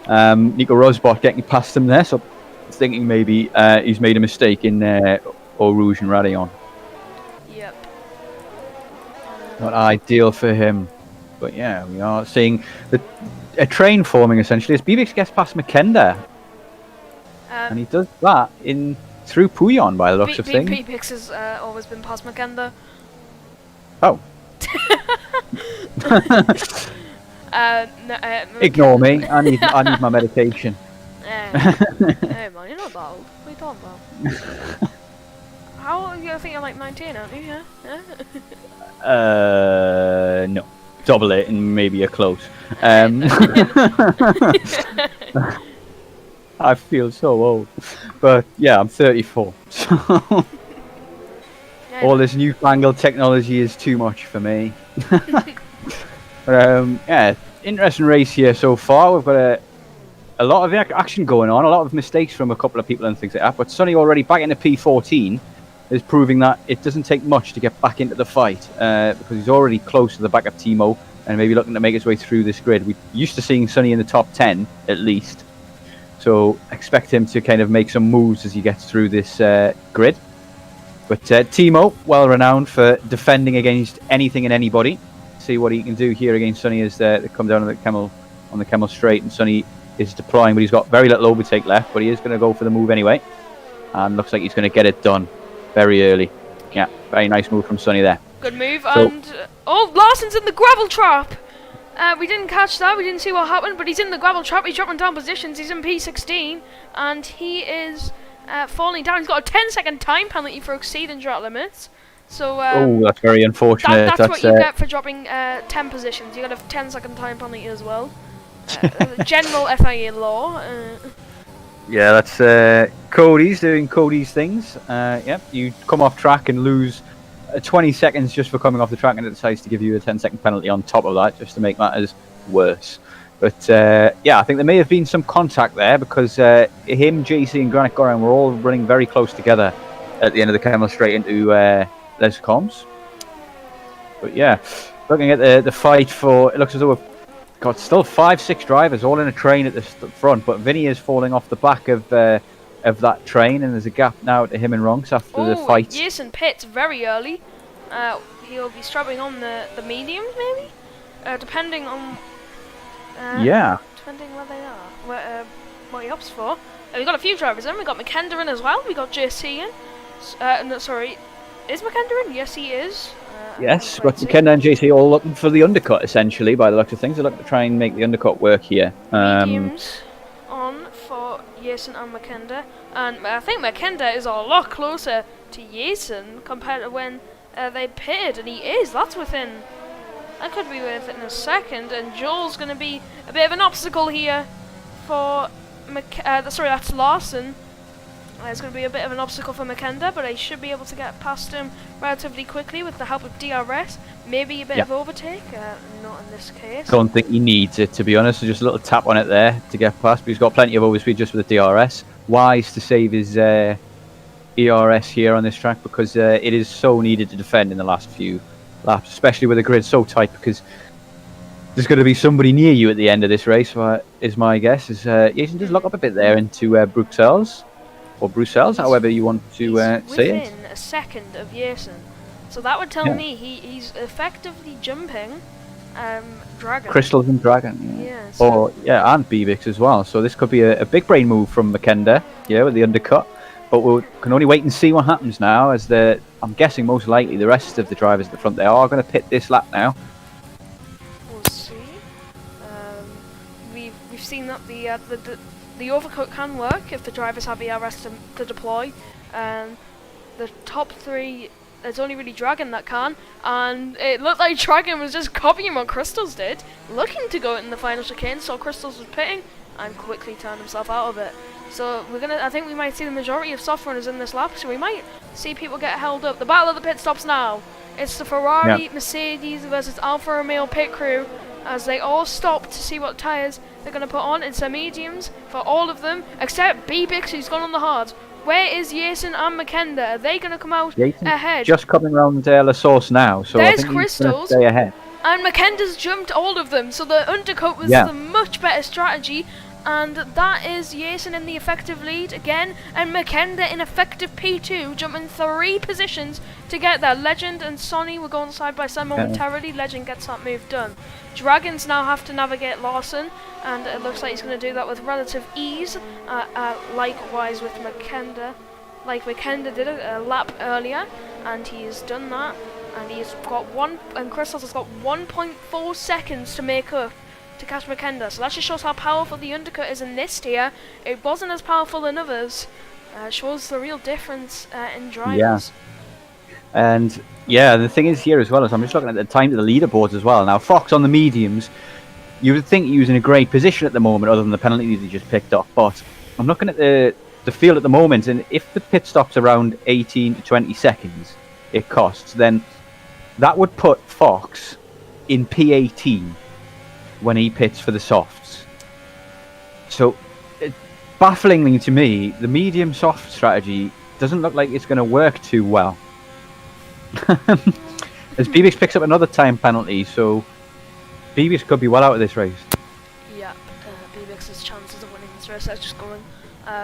Nico Rosbot getting past him there, so thinking maybe he's made a mistake in Eau Rouge and Radillon.
Yep.
Not ideal for him. But yeah, we are seeing a train forming essentially as Bibix gets past Makenda. And he does that through Pouillon by the looks of things.
Bix has always been past Makenda.
Oh.
No,
Ignore me. I need my medication.
Hey man, you're not that old. What are you talking about? How old are you? I think you're like 19, aren't you? Yeah?
No. Double it and maybe a close. I feel so old. But yeah, I'm 34. So
Yeah,
all this newfangled technology is too much for me. Yeah, interesting race here so far. We've got a lot of action going on, a lot of mistakes from a couple of people and things like that. But Sonny already back into P14 is proving that it doesn't take much to get back into the fight because he's already close to the back of Timo and maybe looking to make his way through this grid. We're used to seeing Sonny in the top 10 at least, so expect him to kind of make some moves as he gets through this grid. But Timo, well renowned for defending against anything and anybody. See what he can do here against Sonny as they come down on the Camel straight, and Sonny is deploying, but he's got very little overtake left, but he is going to go for the move anyway, and looks like he's going to get it done very early. Yeah, very nice move from Sonny there.
good move, and oh, Larson's in the gravel trap. We didn't catch that, we didn't see what happened, but he's in the gravel trap. He's dropping down positions. He's in P16, and he is falling down. He's got a 10-second time penalty for exceeding track limits. So
That's very unfortunate.
that's what you get for dropping 10 positions. You got a 10-second time penalty as well. General FIA law.
Yeah, that's Cody's doing Cody's things. Yep, you come off track and lose 20 seconds just for coming off the track, and it decides to give you a 10-second penalty on top of that, just to make matters worse. But yeah, I think there may have been some contact there because him, JC, and Granit Goran were all running very close together at the end of the Camel straight into Les Combs. But yeah, looking at the fight for, it looks as though we've got still 5-6 drivers all in a train at the front, but Vinny is falling off the back of that train, and there's a gap now to him and Ronks after the fight.
Jason pits very early. He'll be strapping on the mediums, maybe, depending on.
Yeah.
Depending where they are, what he opts for. We've got a few drivers in. We've got McKender in as well. We got JC in. No, sorry, is McKender in? Yes, he is.
Yes, but McKenna and JC all looking for the undercut, essentially, by the looks of things. They're looking to try and make the undercut work here.
Mediums on for Jason and McKender. And I think McKender is a lot closer to Jason compared to when they pitted, and he is. That's within. That could be within a second, and Joel's going to be a bit of an obstacle here for that's Larson. It's going to be a bit of an obstacle for McKender, but I should be able to get past him relatively quickly with the help of DRS. Maybe a bit of overtake, not in this case.
Don't think he needs it, to be honest. Just a little tap on it there to get past, but he's got plenty of overspeed just with the DRS. Wise to save his ERS here on this track, because it is so needed to defend in the last few laps, especially with the grid so tight, because there's going to be somebody near you at the end of this race, is my guess. Jason does look up a bit there into Bruxelles. Or Bruxelles, however you want to say it.
Within a second of Jason. So that would tell me he's effectively jumping Dragon.
Crystals and Dragon.
Yeah. So
And Bibix as well. So this could be a big brain move from Makenda, with the undercut. But we can only wait and see what happens now, as I'm guessing most likely the rest of the drivers at the front there are going to pit this lap now.
We'll see. We've seen that the the overcut can work if the drivers have ERS to deploy. The top 3, there's only really Dragon that can, and it looked like Dragon was just copying what Crystals did, looking to go in the final chicane, so Crystals was pitting, and quickly turned himself out of it. So I think we might see the majority of soft runners in this lap, so we might see people get held up. The battle of the pit stops now. It's the Ferrari, Mercedes versus Alfa Romeo pit crew, as they all stop to see what tyres they're going to put on. It's a mediums for all of them, except BBix, who's gone on the hards. Where is Jason and McKenda? Are they going to come out ahead?
Just coming around La Source now, so
There's
I think
Crystals,
stay ahead.
and McKenda's jumped all of them, so the undercut was the much better strategy. And that is Jason in the effective lead again, and McKenda in effective P2, jumping 3 positions to get there. Legend and Sonny were going side by side momentarily. Legend gets that move done. Dragons now have to navigate Larson, and it looks like he's going to do that with relative ease. Likewise with McKenda, like McKenda did a lap earlier, and he's done that. And he's got and Crystals has got 1.4 seconds to make up to catch McKenda, so that just shows how powerful the undercut is in this tier. It wasn't as powerful in others. Shows the real difference in drivers.
And the thing is here as well, is I'm just looking at the time to the leaderboards as well. Now Fox on the mediums, you would think he was in a great position at the moment, other than the penalty that he just picked up. But I'm looking at the field at the moment, and if the pit stop's around 18 to 20 seconds, it costs, then that would put Fox in P18 when he pits for the softs. So, bafflingly to me, the medium soft strategy doesn't look like it's going to work too well. As BBix picks up another time penalty, so BBix could be well out of this race.
Yeah, BBix's chances of winning this race are just going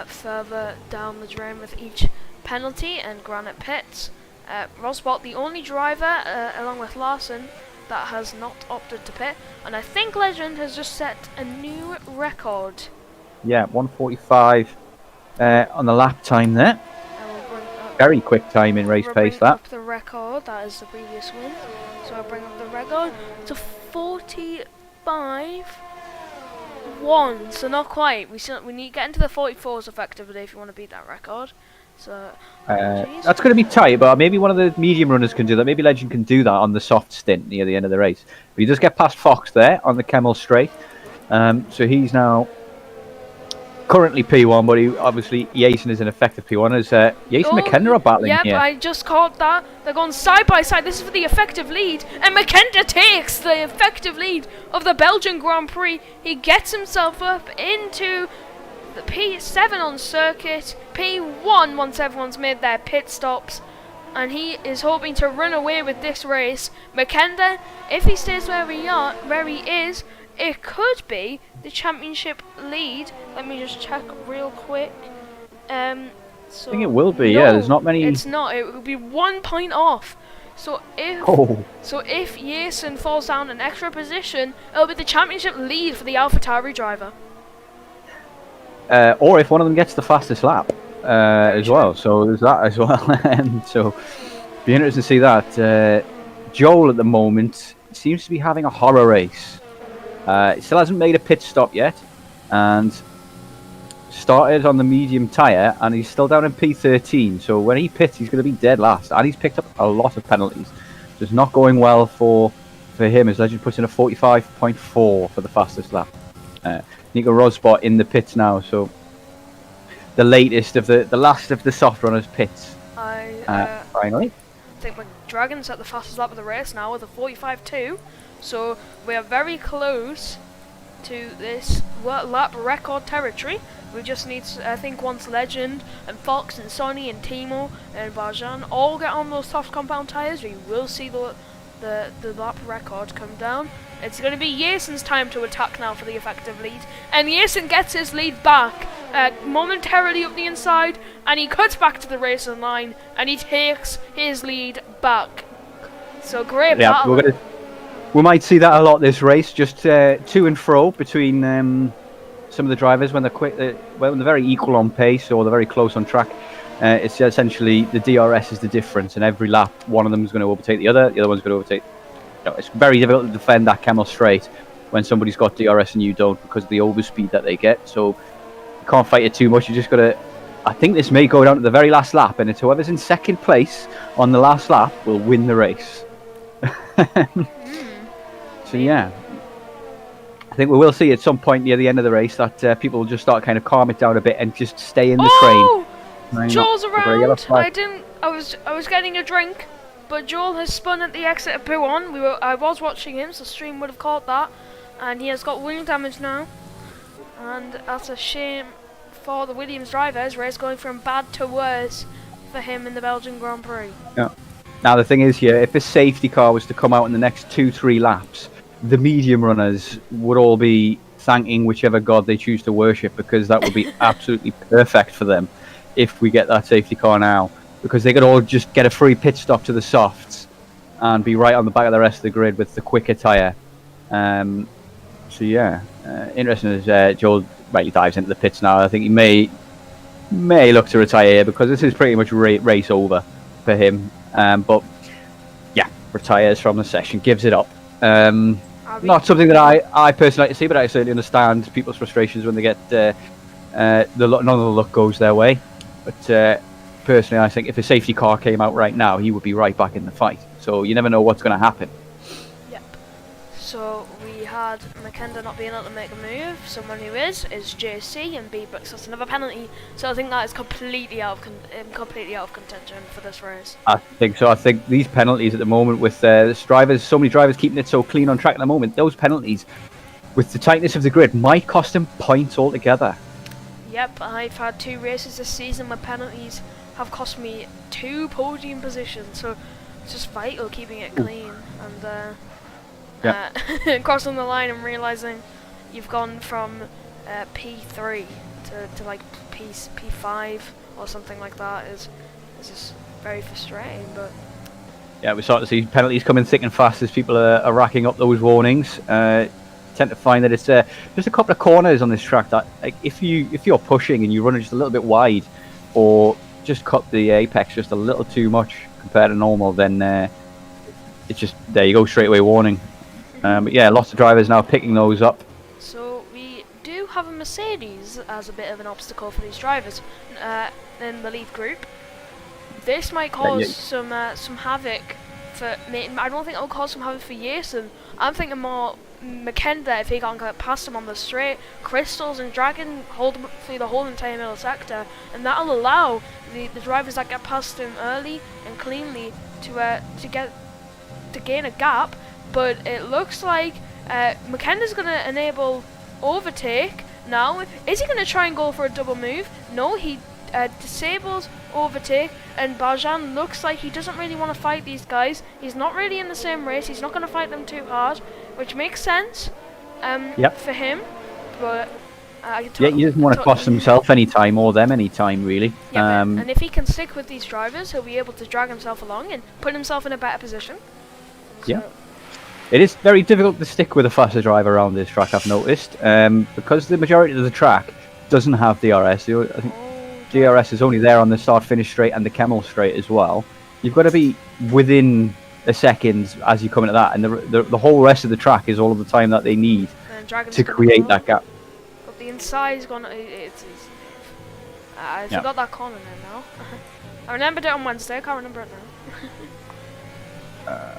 further down the drain with each penalty, and Granite pits. Roswell, the only driver, along with Larson, that has not opted to pit, and I think Legend has just set a new record.
Yeah, 1:45 on the lap time there. Very quick time in race pace, that.
Up the record, that is the previous win. So I'll bring up the record to 45-1, so not quite. We need to get into the 44s effectively if you want to beat that record. So
that's going to be tight, but maybe one of the medium runners can do that. Maybe Legend can do that on the soft stint near the end of the race. But he does get past Fox there on the Kemmel straight. So he's now currently P1, but obviously Jason is an effective P1. As Jason and McKenda are battling here.
Yeah, I just caught that. They're going side by side. This is for the effective lead, and McKenda takes the effective lead of the Belgian Grand Prix. He gets himself up into the P7 on circuit, P1 once everyone's made their pit stops, and he is hoping to run away with this race. McKenda, if he stays where he is, it could be the championship lead. Let me just check real quick. So
I think it will be. Yeah, there's not many.
It's not. It will be 1 point off. So if Jason falls down an extra position, it'll be the championship lead for the AlphaTauri driver.
Or if one of them gets the fastest lap as well. So there's that as well. And so be interesting to see that. Joel at the moment seems to be having a horror race. He still hasn't made a pit stop yet, and started on the medium tyre, and he's still down in P13. So when he pits, he's going to be dead last, and he's picked up a lot of penalties. So it's not going well for him, as Legend puts in a 45.4 for the fastest lap. Nico Rosbot in the pits now, so the latest of the last of the soft runners pits. Finally,
I think Dragon's at the fastest lap of the race now with a 45.2, so we are very close to this lap record territory. We just need, I think, once Legend and Fox and Sonny and Timo and Barjan all get on those soft compound tyres, we will see the lap record come down. It's going to be Jason's time to attack now for the effective lead, and Jason gets his lead back momentarily up the inside, and he cuts back to the racing line, and he takes his lead back. So great battle.
We might see that a lot this race, just to and fro between some of the drivers when they're quick, when they're very equal on pace or they're very close on track. It's essentially the DRS is the difference, and every lap one of them is going to overtake the other one's going to overtake. It's very difficult to defend that Kemmel straight when somebody's got DRS and you don't, because of the overspeed that they get. So can't fight it too much. You just got to. I think this may go down to the very last lap, and it's whoever's in second place on the last lap will win the race. So yeah, I think we will see at some point near the end of the race that people will just start kind of calm it down a bit and just stay in the train.
Joel's around. I was getting a drink, but Joel has spun at the exit of Buon. I was watching him, so stream would have caught that, and he has got wing damage now, and that's a shame for the Williams drivers. Race going from bad to worse for him in the Belgian Grand Prix.
Yeah. Now the thing is here, if a safety car was to come out in the next 2-3 laps, the medium runners would all be thanking whichever god they choose to worship, because that would be absolutely perfect for them if we get that safety car now, because they could all just get a free pit stop to the softs and be right on the back of the rest of the grid with the quicker tyre. So yeah, interesting as Joel rightly dives into the pits now. I think he may look to retire here, because this is pretty much race over for him. But yeah, retires from the session, gives it up. Not something that I personally like to see, but I certainly understand people's frustrations when they get none of the luck goes their way. But personally, I think if a safety car came out right now, he would be right back in the fight. So you never know what's going to happen.
Yep. So we had McKenna not being able to make a move. Someone who is JC, and B books us another penalty. So I think that is completely out of contention for this race.
I think so. I think these penalties at the moment, with drivers, so many drivers keeping it so clean on track at the moment, those penalties, with the tightness of the grid, might cost them points altogether.
Yep, I've had 2 races this season where penalties have cost me 2 podium positions, so it's just vital keeping it clean and crossing the line and realising you've gone from P3 to like P5 or something like that is just very frustrating. But
yeah, we start to see penalties coming thick and fast as people are racking up those warnings. Tend to find that it's just a couple of corners on this track that, like, if you're pushing and you run it just a little bit wide, or just cut the apex just a little too much compared to normal, then it's just, there you go, straight away warning. But yeah, lots of drivers now picking those up.
So we do have a Mercedes as a bit of an obstacle for these drivers in the lead group. This might cause some havoc for me. I don't think it'll cause some havoc for Jason. I'm thinking more McKenna, if he can't get past him on the straight. Crystals and Dragon hold him through the whole entire middle sector, and that'll allow the drivers that get past him early and cleanly to gain a gap. But it looks like McKenna's going to enable overtake now. Is he going to try and go for a double move? No, he disables overtake, and Barjan looks like he doesn't really want to fight these guys. He's not really in the same race. He's not going to fight them too hard, which makes sense for him. But
he doesn't want to cost himself any time or them any time, really.
Yeah, and if he can stick with these drivers, he'll be able to drag himself along and put himself in a better position. So.
Yeah. It is very difficult to stick with a faster driver around this track, I've noticed, because the majority of the track doesn't have DRS. I think DRS is only there on the start-finish straight and the Camel straight as well. You've got to be within a second as you come into that, and the whole rest of the track is all of the time that they need to create that gap.
But the inside's gone. I forgot that corner now. I remembered it on Wednesday. I can't remember it now.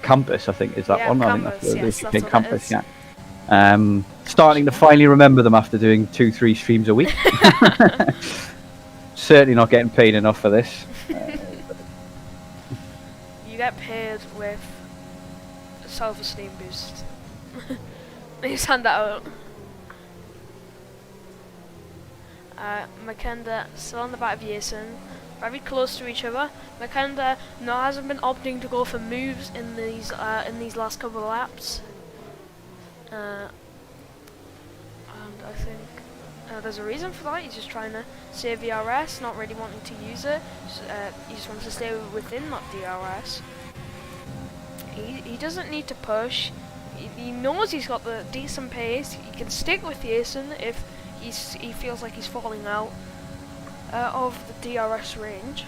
Campus, I think, is that one.
Campus,
I think
that's what
Campus,
it is.
yeah. Starting to finally remember them after doing 2-3 streams a week. Certainly not getting paid enough for this.
You get paid with self-esteem boost. You send that out. McKenna still on the back of Jason, very close to each other. McKenna hasn't been opting to go for moves in these last couple of laps, and I think there's a reason for that. He's just trying to save DRS, not really wanting to use it. He just wants to stay within that DRS. He doesn't need to push. He knows he's got the decent pace. He can stick with Jason if he feels like he's falling out of the DRS range.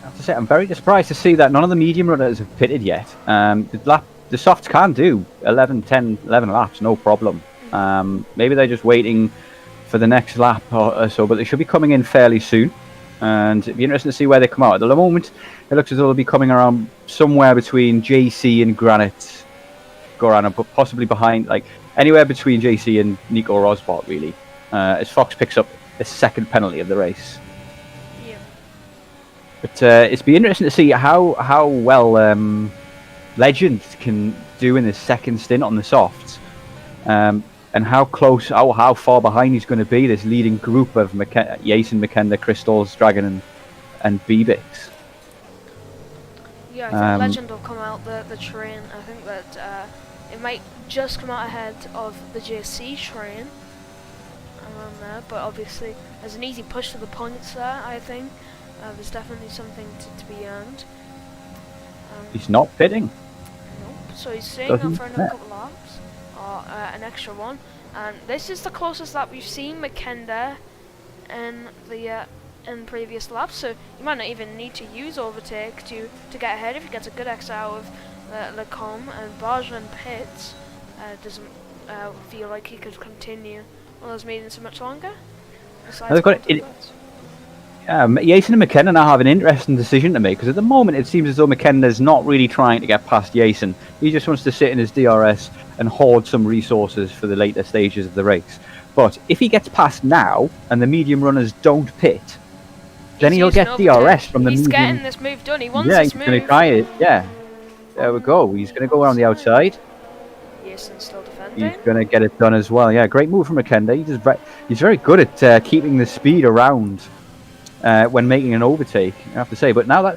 I have to say, I'm very surprised to see that none of the medium runners have pitted yet. The softs can do 11 laps, no problem. Maybe they're just waiting for the next lap or so, but they should be coming in fairly soon. And it'd be interesting to see where they come out. At the moment, it looks as though they'll be coming around somewhere between JC and Gorana, but possibly behind, like anywhere between JC and Nico Rosberg, really. As Fox picks up a second penalty of the race.
Yeah.
But it's be interesting to see how well Legend can do in his second stint on the softs, and how close, how far behind he's going to be this leading group of Jason, Makenda, Crystals, Dragon, and Bebix.
Yeah, I think Legend will come out the train. I think that it might just come out ahead of the JC train around there, but obviously there's an easy push to the points there. I think there's definitely something to be earned.
He's not pitting.
Nope. So he's staying up for another couple laps, or an extra one. And this is the closest lap we've seen Makenda in the in previous laps. So you might not even need to use overtake to get ahead if he gets a good exit out of Lacombe, and Barjan pits. Doesn't feel like he could continue on those meetings so much longer.
They've got it. Jason and McKenna now have an interesting decision to make, because at the moment it seems as though McKenna's not really trying to get past Jason. He just wants to sit in his DRS and hoard some resources for the later stages of the race. But if he gets past now and the medium runners don't pit, then he'll get DRS from the medium.
He's getting this move done. He wants this move.
Yeah, he's going to try it. Yeah, there we go. He's going to go around the outside.
Jason's still defending.
He's going to get it done as well. Yeah, great move from McKenna. He's very good at keeping the speed around when making an overtake, I have to say. But now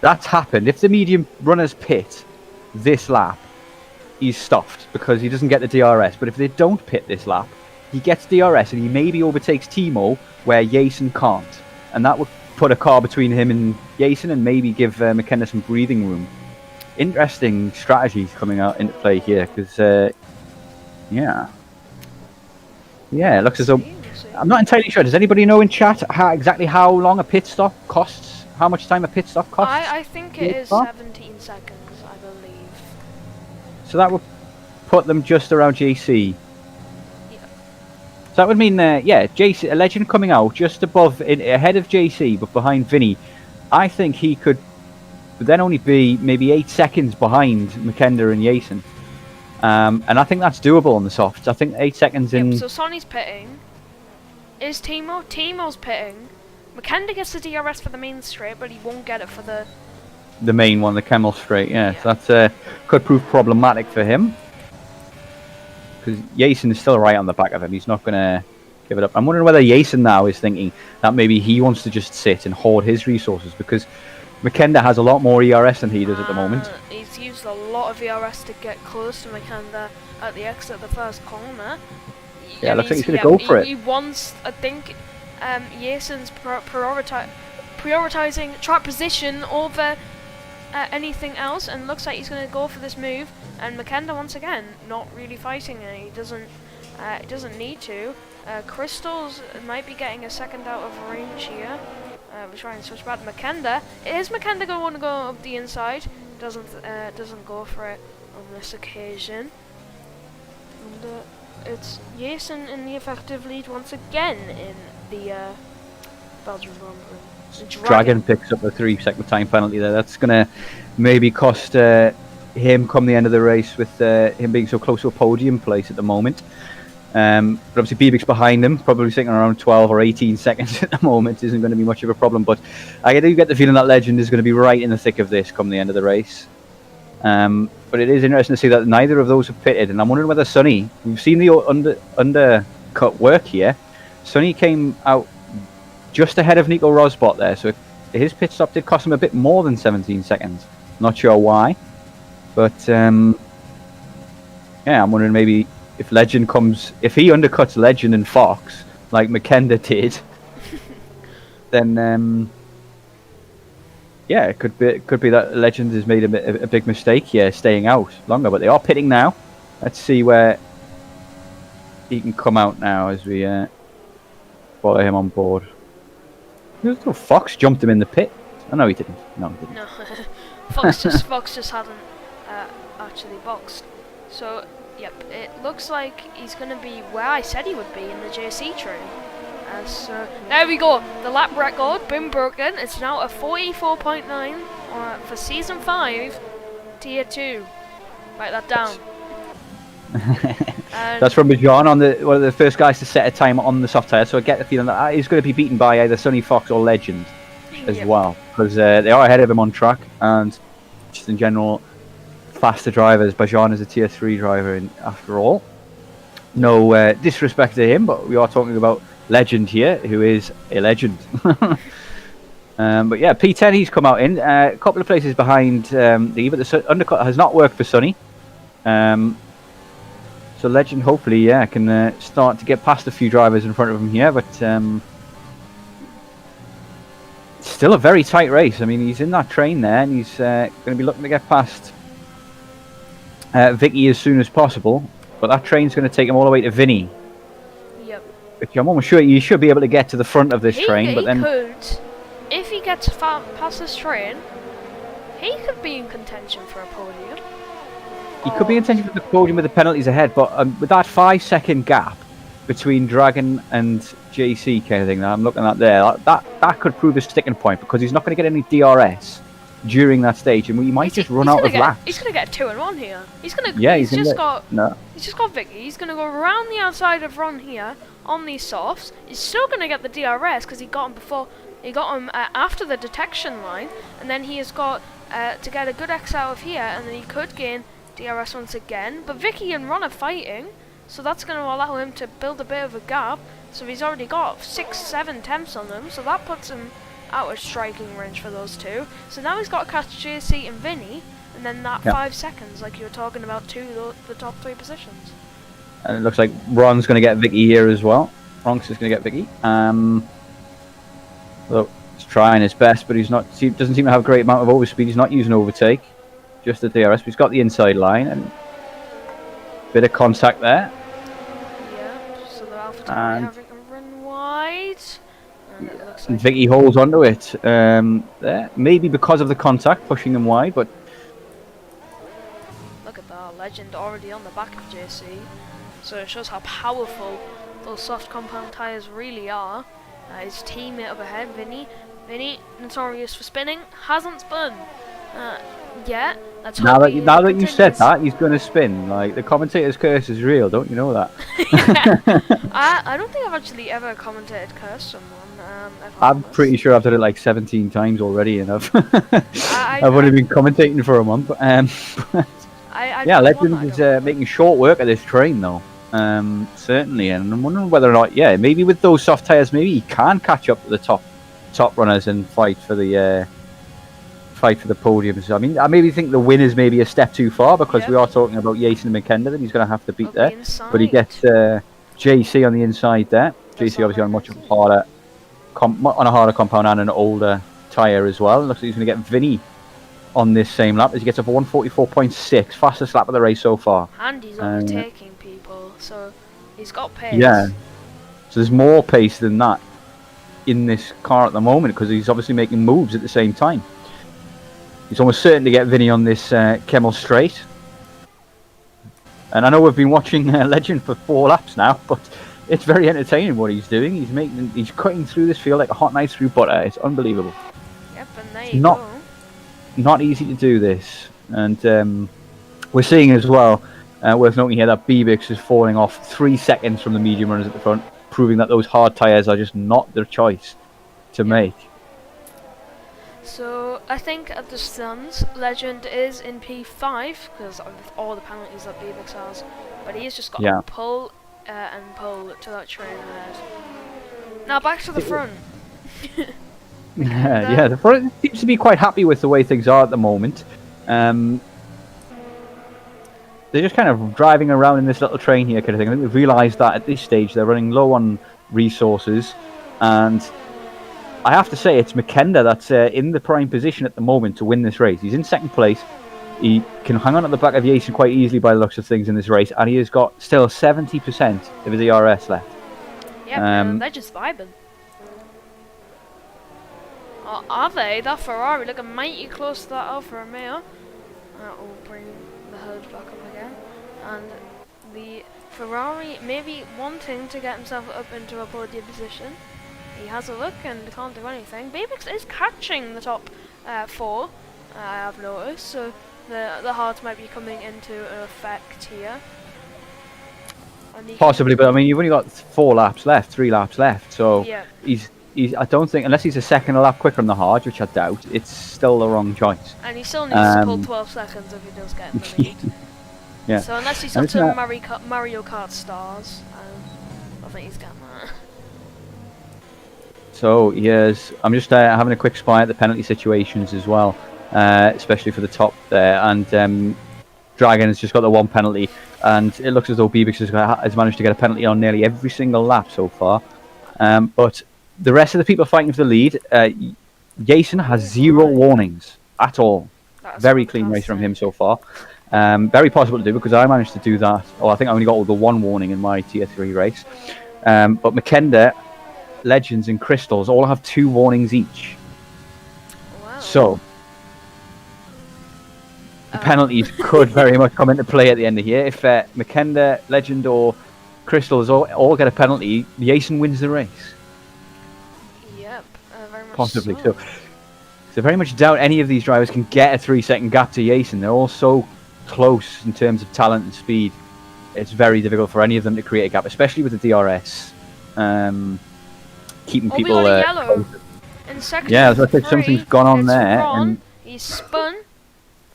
that's happened, if the medium runners pit this lap, he's stuffed because he doesn't get the DRS. But if they don't pit this lap, he gets DRS and he maybe overtakes Timo where Jason can't. And that would put a car between him and Jason and maybe give McKenna some breathing room. Interesting strategies coming out into play here, because yeah, it looks as though, I'm not entirely sure. Does anybody know in chat exactly how long a pit stop costs? How much time a pit stop costs?
I think it is 17 seconds, I believe.
So that would put them just around JC.
Yeah.
So that would mean, JC, a Legend coming out just ahead of JC, but behind Vinny. I think he could then only be maybe 8 seconds behind Makenda and Jason. And I think that's doable on the softs. I think 8 seconds in.
So Sonny's pitting. Is Timo? Timo's pitting. Makenda gets the DRS for the main straight, but he won't get it for the
main one, the Camel straight. Yeah. So that could prove problematic for him, because Jason is still right on the back of him. He's not going to give it up. I'm wondering whether Jason now is thinking that maybe he wants to just sit and hoard his resources, because Makenda has a lot more ERS than he does at the moment.
He's used a lot of ERS to get close to Makenda at the exit of the first corner.
Yeah, looks like he's going to go for it.
He wants, I think, Jason's prioritizing track position over anything else, and looks like he's going to go for this move. And Makenda, once again, not really fighting it. He doesn't need to. Crystals might be getting a second out of range here. We're trying to switch back to Makenda. Is Makenda going to want to go up the inside? Doesn't go for it on this occasion. And, it's Jason in the effective lead once again in the Belgium Grand Prix.
Dragon picks up a 3-second time penalty there. That's going to maybe cost him come the end of the race, with him being so close to a podium place at the moment. But obviously Bebix behind him, probably sitting around 12 or 18 seconds at the moment. Isn't going to be much of a problem. But I do get the feeling that Legend is going to be right in the thick of this come the end of the race. But it is interesting to see that neither of those have pitted, and I'm wondering whether Sonny, we've seen the undercut work here. Sonny came out just ahead of Nico Rosbot there, so his pit stop did cost him a bit more than 17 seconds. Not sure why, but yeah, I'm wondering maybe if Legend if he undercuts Legend and Fox like Makenda did, then yeah, it could be that Legend has made a big mistake here, staying out longer. But they are pitting now. Let's see where he can come out now as we follow him on board. Fox jumped him in the pit. Oh no, he didn't. No, he didn't.
No, Fox just hadn't actually boxed. So Yep, it looks like he's going to be where I said he would be in the JC train. There we go. The lap record been broken. It's now a 44.9 for season 5, tier 2. Write that down.
That's from Bajan, one of the first guys to set a time on the soft tyre. So I get the feeling that he's going to be beaten by either Sonny Fox or Legend as well, because they are ahead of him on track, and just in general, faster drivers. Bajan is a tier 3 driver, after all. No disrespect to him, but we are talking about Legend here, who is a legend. But yeah, P10 he's come out in a couple of places behind Lee, but the undercut has not worked for Sonny. So Legend hopefully can start to get past a few drivers in front of him here, but still a very tight race. I mean, he's in that train there, and he's going to be looking to get past Vicky as soon as possible, but that train's going to take him all the way to Vinny.
Yep.
Which I'm almost sure you should be able to get to the front of this train, but then
could, if he gets past this train, he could be in contention for a podium.
he could be in contention for the podium with the penalties ahead, but with that 5-second gap between Dragon and JC kind of thing that I'm looking at there, that could prove a sticking point, because he's not going to get any DRS during that stage, and we might just run out of laps.
He's going to get 2 and 1 here. He's going to.
Yeah,
he's just got Vicky. He's going to go around the outside of Ron here on these softs. He's still going to get the DRS because he got him before. He got him after the detection line, and then he has got to get a good X out of here, and then he could gain DRS once again. But Vicky and Ron are fighting, so that's going to allow him to build a bit of a gap. So he's already got 6-7 temps on them, so that puts him out of striking range for those two. So now he's got to catch JC and Vinny, and then that 5 seconds, like you were talking about, to the top 3 positions.
And it looks like Ron's going to get Vicky here as well. Ron's just going to get Vicky. Look, he's trying his best, but doesn't seem to have a great amount of overspeed. He's not using overtake, just the DRS. But he's got the inside line and bit of contact there.
Yeah, so the Alpha Tauri having to run wide. And it looks like
Vicky holds onto it there. Maybe because of the contact, pushing him wide, but
look at that, Legend already on the back of JC. So it shows how powerful those soft compound tyres really are. His teammate up ahead, Vinny, notorious for spinning, hasn't spun yet.
Now that you said that, he's going to spin. Like, the commentator's curse is real, don't you know that?
I don't think I've actually ever commentated curse someone.
I'm pretty sure I've done it like 17 times already, and I've only been commentating for a month. Yeah, Legend is making short work of this train, though. Certainly, and I'm wondering whether or not, maybe with those soft tyres, maybe he can catch up to the top runners and fight for the podiums. I mean, I maybe think the win is maybe a step too far, because we are talking about Jason and McKenna that he's going to have to beat there. But he gets JC on the inside there. JC obviously on a harder compound and an older tyre as well. Looks like he's going to get Vinny on this same lap as he gets up a 144.6, fastest lap of the race so far.
And he's overtaking people, so he's got pace.
Yeah, so there's more pace than that in this car at the moment, because he's obviously making moves at the same time. He's almost certain to get Vinny on this Kemmel straight. And I know we've been watching Legend for 4 laps now, but it's very entertaining what he's doing. He's cutting through this field like a hot knife through butter. It's unbelievable.
Yep, and there you go.
Not easy to do this, and we're seeing as well, worth noting here, that Bebix is falling off 3 seconds from the medium runners at the front, proving that those hard tyres are just not their choice to make.
So I think at the stands, Legend is in P5 because of all the penalties that Bebix has, but he's just got to pull and pull to that train ahead. Now back to the front.
The front seems to be quite happy with the way things are at the moment. They're just kind of driving around in this little train here kind of thing. I think they've realised that at this stage they're running low on resources, and I have to say it's McKenna that's in the prime position at the moment to win this race. He's in second place. He can hang on at the back of Jason quite easily by the looks of things in this race, and he has got still 70% of his DRS left.
Yeah, they're just vibing. Are they? That Ferrari looking mighty close to that Alfa Romeo. That will bring the hood back up again. And the Ferrari maybe wanting to get himself up into a podium position. He has a look and can't do anything. Babix is catching the top 4, I have noticed, so the hards might be coming into effect here.
Possibly, but I mean, you've only got 4 laps left, 3 laps left, so
yeah.
he's I don't think, unless he's a second a lap quicker on the hard, which I doubt, it's still the wrong choice.
And he still needs to pull 12 seconds if he does get in the lead.
Yeah.
So unless he's up to Mario Kart stars, I think he's getting that.
So yes, I'm just having a quick spy at the penalty situations as well, especially for the top there. And Dragon has just got the 1 penalty, and it looks as though Bebix has managed to get a penalty on nearly every single lap so far. But the rest of the people fighting for the lead, Jason has 0 warnings at all.
That's
Very clean race from him so far. Very possible to do because I managed to do that. Oh, I think I only got all the 1 warning in my tier 3 race. But Makenda, Legends and Crystals all have 2 warnings each.
Wow.
So the penalties could very much come into play at the end of here. If Makenda, Legend or Crystals all get a penalty, Jason wins the race.
Yep, very much
Possibly
so.
So very much doubt any of these drivers can get a 3-second gap to Jason. They're all so close in terms of talent and speed. It's very difficult for any of them to create a gap, especially with the DRS. Keeping people.
We got a yellow in second.
Yeah, I was going to say something's gone on
it's
there.
Ron.
And
He's spun,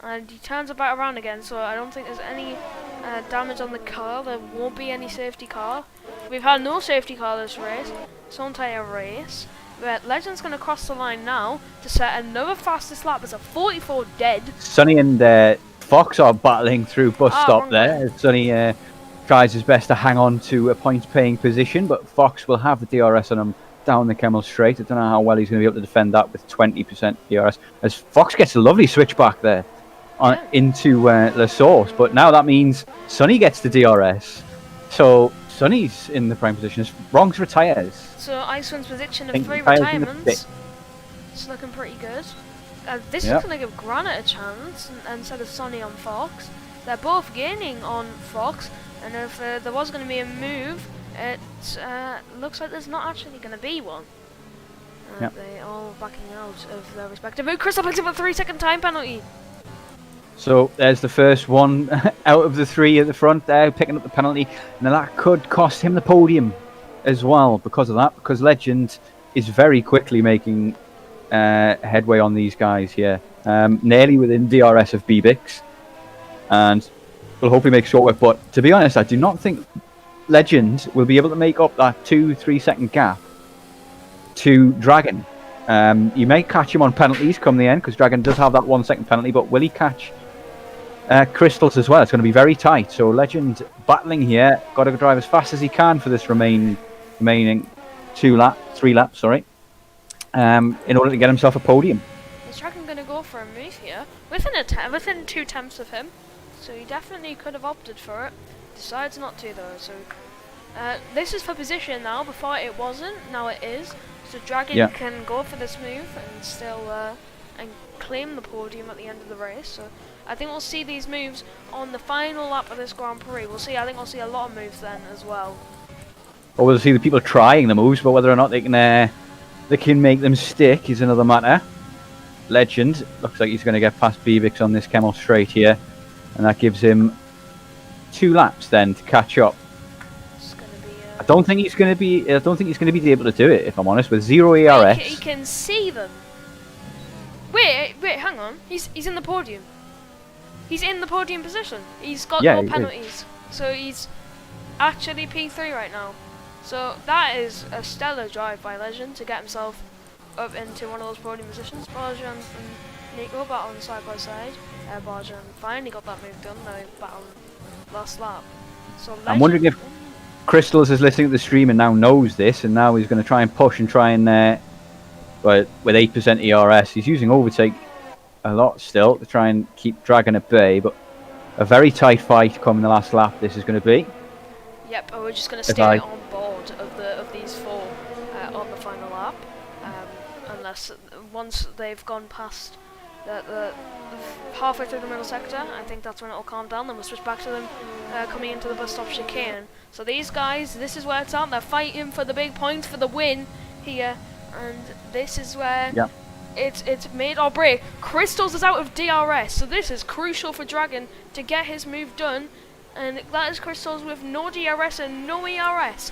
and he turns it back around again. So I don't think there's any damage on the car. There won't be any safety car. We've had no safety car this race, this entire race. But Legend's going to cross the line now to set another fastest lap. It's a 44 dead.
Sonny and Fox are battling through bus stop there. Sonny tries his best to hang on to a points-paying position, but Fox will have the DRS on him down the Kemmel straight. I don't know how well he's going to be able to defend that with 20% DRS. As Fox gets a lovely switch back there into the source, but now that means Sonny gets the DRS. So Sonny's in the prime position. Ronks retires.
So Iceland's position of 3 retirements. It's looking pretty good. This is going to give Granite a chance instead of Sonny on Fox. They're both gaining on Fox, and if there was going to be a move, it looks like there's not actually going to be one. They all backing out of their respective move. Crystal picks up a 3-second time penalty.
So there's the first one out of the 3 at the front there, picking up the penalty. Now that could cost him the podium as well because of that, because Legend is very quickly making headway on these guys here. Nearly within DRS of Bebix, and will hopefully make short work. But to be honest, I do not think Legend will be able to make up that 2-3 second gap to Dragon. You may catch him on penalties come the end, because Dragon does have that 1 second penalty, but will he catch Crystals as well? It's going to be very tight. So Legend battling here, got to drive as fast as he can for this remaining 3 laps, sorry, in order to get himself a podium.
Is Dragon going to go for a move here? Within 2 attempts of him, so he definitely could have opted for it. Decides not to though. So this is for position now. Before it wasn't, now it is. So Dragon can go for this move and still and claim the podium at the end of the race. So I think we'll see these moves on the final lap of this Grand Prix. I think we'll see a lot of moves then as well.
Or we'll see the people trying the moves, but whether or not they can make them stick is another matter. Legend looks like he's going to get past Bebix on this Kemmel straight here, and that gives him 2 laps then to catch up.
It's gonna be,
I don't think he's going to be able to do it, if I'm honest, with 0 ERS.
He can see them. Wait, hang on. He's in the podium. He's in the podium position. He's got no penalties, so he's actually P3 right now. So that is a stellar drive by Legend to get himself up into one of those podium positions. Barjan and Nico battling side by side. Barjan finally got that move done. Now battling last lap. So
I'm wondering if Crystals is listening to the stream and now knows this, and now he's going to try and push and try and, but with 8% ERS, he's using overtake a lot still to try and keep Dragon at bay. But a very tight fight coming the last lap. This is going to be.
Yep, we're just going to stay on board of these 4 on the final lap, unless once they've gone past the halfway through the middle sector. I think that's when it'll calm down. Then we'll switch back to them coming into the bus stop chicane. So these guys, this is where it's at. They're fighting for the big points for the win here, and this is where it's made or break. Crystals is out of DRS, so this is crucial for Dragon to get his move done, and that is Crystals with no DRS and no ERS,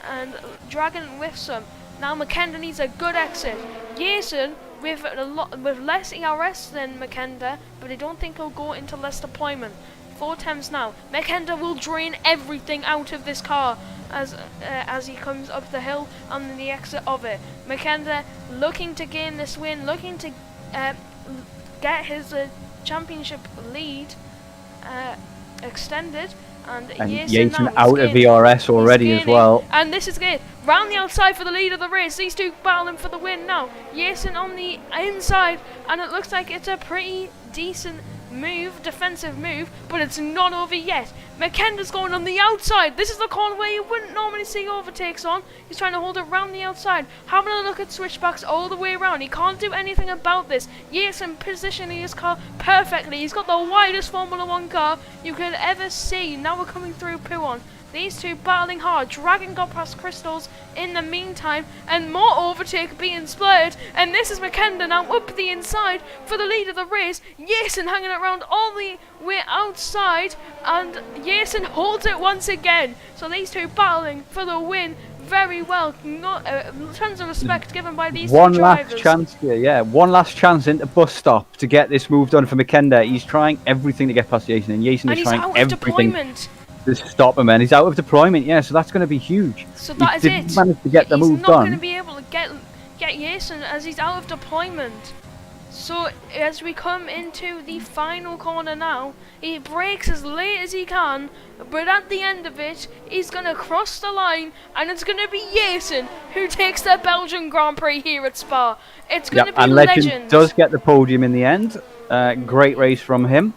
and Dragon with some. Now Makenda needs a good exit. Jason with less ERS than Makenda, but I don't think he'll go into less deployment. 4 attempts now. Makenda will drain everything out of this car as he comes up the hill on the exit of it. Makenda looking to gain this win, looking to get his championship lead extended. And
Jason out of ERS already as well.
And this is good. Round the outside for the lead of the race. These two battling for the win now. Jason on the inside, and it looks like it's a pretty decent move, defensive move, but it's not over yet. Makenda's going on the outside. This is the corner where you wouldn't normally see overtakes on. He's trying to hold it round the outside, having a look at switchbacks all the way around. He can't do anything about this. Jason positioning his car perfectly. He's got the widest Formula 1 car you could ever see. Now we're coming through Puon. These two battling hard. Dragon got past Crystals in the meantime, and more overtake being split. And this is Makenda now up the inside for the lead of the race. Jason hanging around all the way outside, and Jason holds it once again. So these two battling for the win very well. Not tons of respect given by these two drivers.
One last chance here, yeah. One last chance into bus stop to get this move done for Makenda. He's trying everything to get past Jason, and Jason is trying everything to stop him, and he's out of deployment, yeah, so that's going to be huge.
So that is it.
Manage to get the move done.
He's not going to be able to get Jason as he's out of deployment. So as we come into the final corner now, he brakes as late as he can, but at the end of it, he's going to cross the line, and it's going to be Jason who takes the Belgian Grand Prix here at Spa. It's going to be
and Legend does get the podium in the end. Great race from him.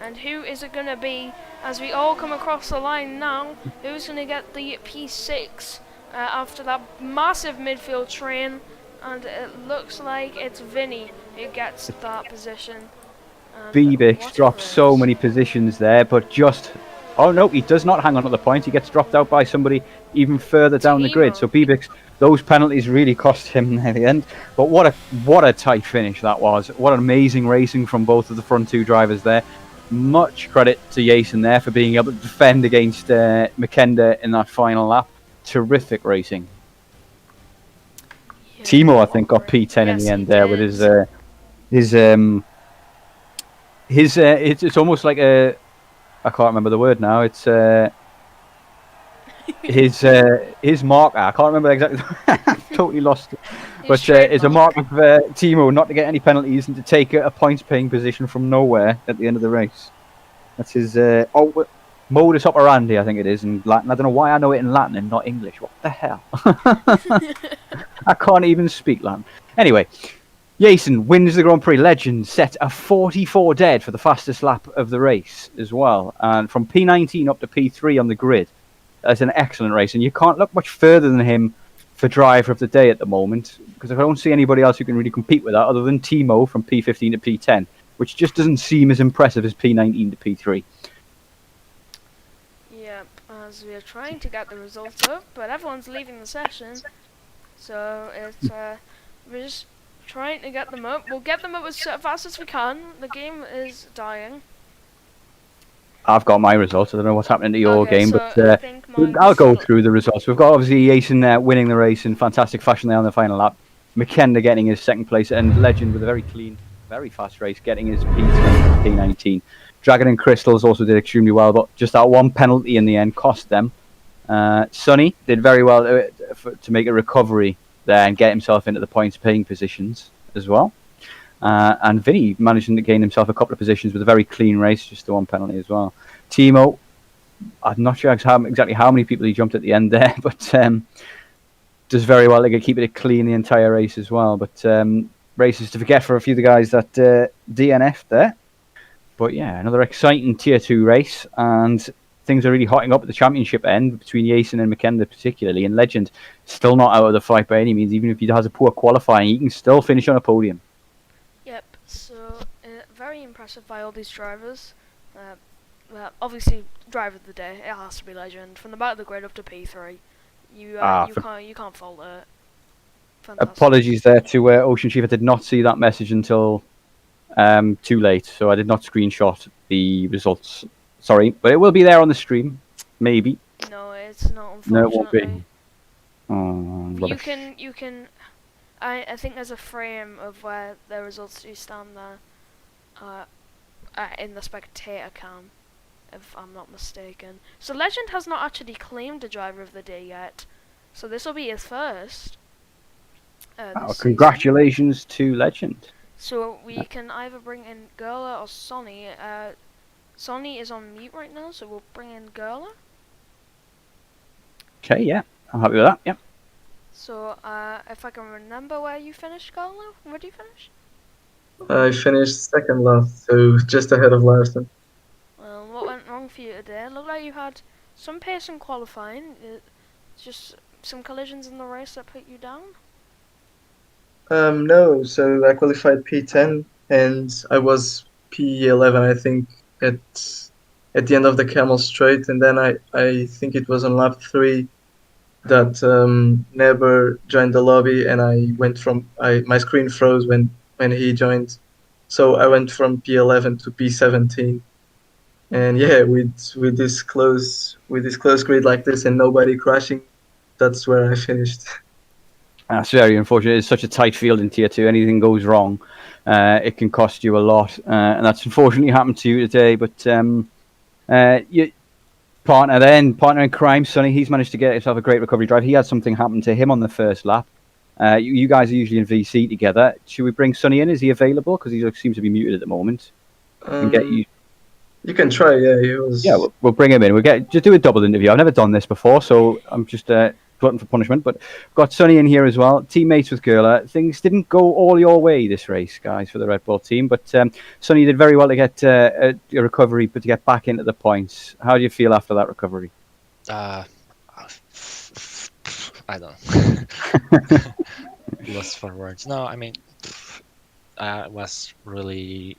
And who is it going to be as we all come across the line now? Who's going to get the P6 after that massive midfield train? And it looks like it's Vinny who gets that position.
Bibic drops so many positions there, but just... Oh no, he does not hang on to the point. He gets dropped out by somebody even further down the grid. So Bibic, those penalties really cost him in the end. But what a tight finish that was. What an amazing racing from both of the front two drivers there. Much credit to Jason there for being able to defend against Makenda in that final lap. Terrific racing. Yeah, Timo, I think, got P10 in the end there with his it's almost like a, I can't remember the word now. It's his marker. I can't remember exactly. Totally lost it. But it's a mark of Timo not to get any penalties and to take a points-paying position from nowhere at the end of the race. That's his modus operandi, I think it is, in Latin. I don't know why I know it in Latin and not English. What the hell? I can't even speak Latin. Anyway, Jason wins the Grand Prix. Legend set a 44 dead for the fastest lap of the race as well. And from P19 up to P3 on the grid. That's an excellent race. And you can't look much further than him for driver of the day at the moment, because I don't see anybody else who can really compete with that other than Timo from P15 to P10, which just doesn't seem as impressive as P19 to P3.
Yep, as we are trying to get the results up, but everyone's leaving the session, so it's we're just trying to get them up. We'll get them up as fast as we can. The game is dying.
I've got my results. I don't know what's happening to your game, but I'll go through the results. We've got obviously Jason winning the race in fantastic fashion there on the final lap. Makenda getting his second place, and Legend with a very clean, very fast race getting his P20, P19. Dragon and Crystals also did extremely well, but just that one penalty in the end cost them. Sonny did very well to make a recovery there and get himself into the points-paying positions as well. And Vinny managing to gain himself a couple of positions with a very clean race, just the one penalty as well. Timo, I'm not sure exactly how many people he jumped at the end there, but does very well to keep it clean the entire race as well. But races to forget for a few of the guys that DNF'd there. But yeah, another exciting Tier 2 race, and things are really hotting up at the championship end between Jason and Makenda particularly, and Legend still not out of the fight by any means. Even if he has a poor qualifying, he can still finish on a podium.
Yep, so impressive by all these drivers. Well, obviously, driver of the day, it has to be Legend. From the back of the grid up to P3, you can't fault it. Fantastic.
Apologies there to Ocean Chief. I did not see that message until too late, so I did not screenshot the results. Sorry, but it will be there on the stream, maybe.
No, it's not, unfortunately.
No, it won't be. Oh,
You
rubbish.
can. I think there's a frame of where the results do stand there. In the spectator cam, if I'm not mistaken. So Legend has not actually claimed a driver of the day yet. So this will be his first.
Oh,
this
congratulations to Legend.
season. So we can either bring in Gerla or Sonny. Sonny is on mute right now, so we'll bring in Gerla.
Okay, yeah, I'm happy with that. Yeah.
So if I can remember where you finished, Gerla, where did you finish?
I finished second last, so just ahead of Larson.
Well, what went wrong for you today? It looked like you had some pace in qualifying. Just some collisions in the race that put you down.
No, so I qualified P10 and I was P11, I think, at the end of the Camel Straight, and then I think it was on lap 3 that Neber joined the lobby, and I went from my screen froze when he joined, so I went from P11 to P17, and yeah, with this close grid like this and nobody crashing, that's where I finished.
That's very unfortunate. It's such a tight field in Tier 2. Anything goes wrong, it can cost you a lot. And that's unfortunately happened to you today. But your partner in crime, Sonny, he's managed to get himself a great recovery drive. He had something happen to him on the first lap. You guys are usually in VC together. Should we bring Sonny in? Is he available? Because he seems to be muted at the moment.
You can try, yeah. He was.
Yeah, we'll bring him in. We'll just do a double interview. I've never done this before, so I'm just glutton for punishment. But we've got Sonny in here as well, teammates with Gerla. Things didn't go all your way this race, guys, for the Red Bull team. But Sonny did very well to get a recovery, but to get back into the points. How do you feel after that recovery?
I don't. Lost for words. No, I mean, I was really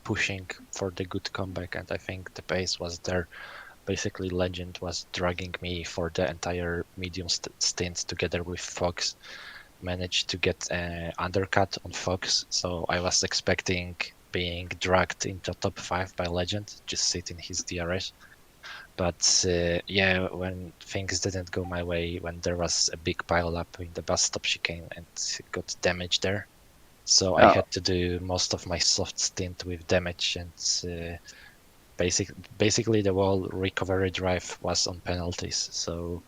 pushing for the good comeback, and I think the pace was there. Basically, Legend was dragging me for the entire medium stint together with Fox. Managed to get an undercut on Fox, so I was expecting being dragged into top 5 by Legend, just sit in his DRS. But yeah, when things didn't go my way, when there was a big pile up in the bus stop chicane and got damage there, so I had to do most of my soft stint with damage, and basically the whole recovery drive was on penalties. So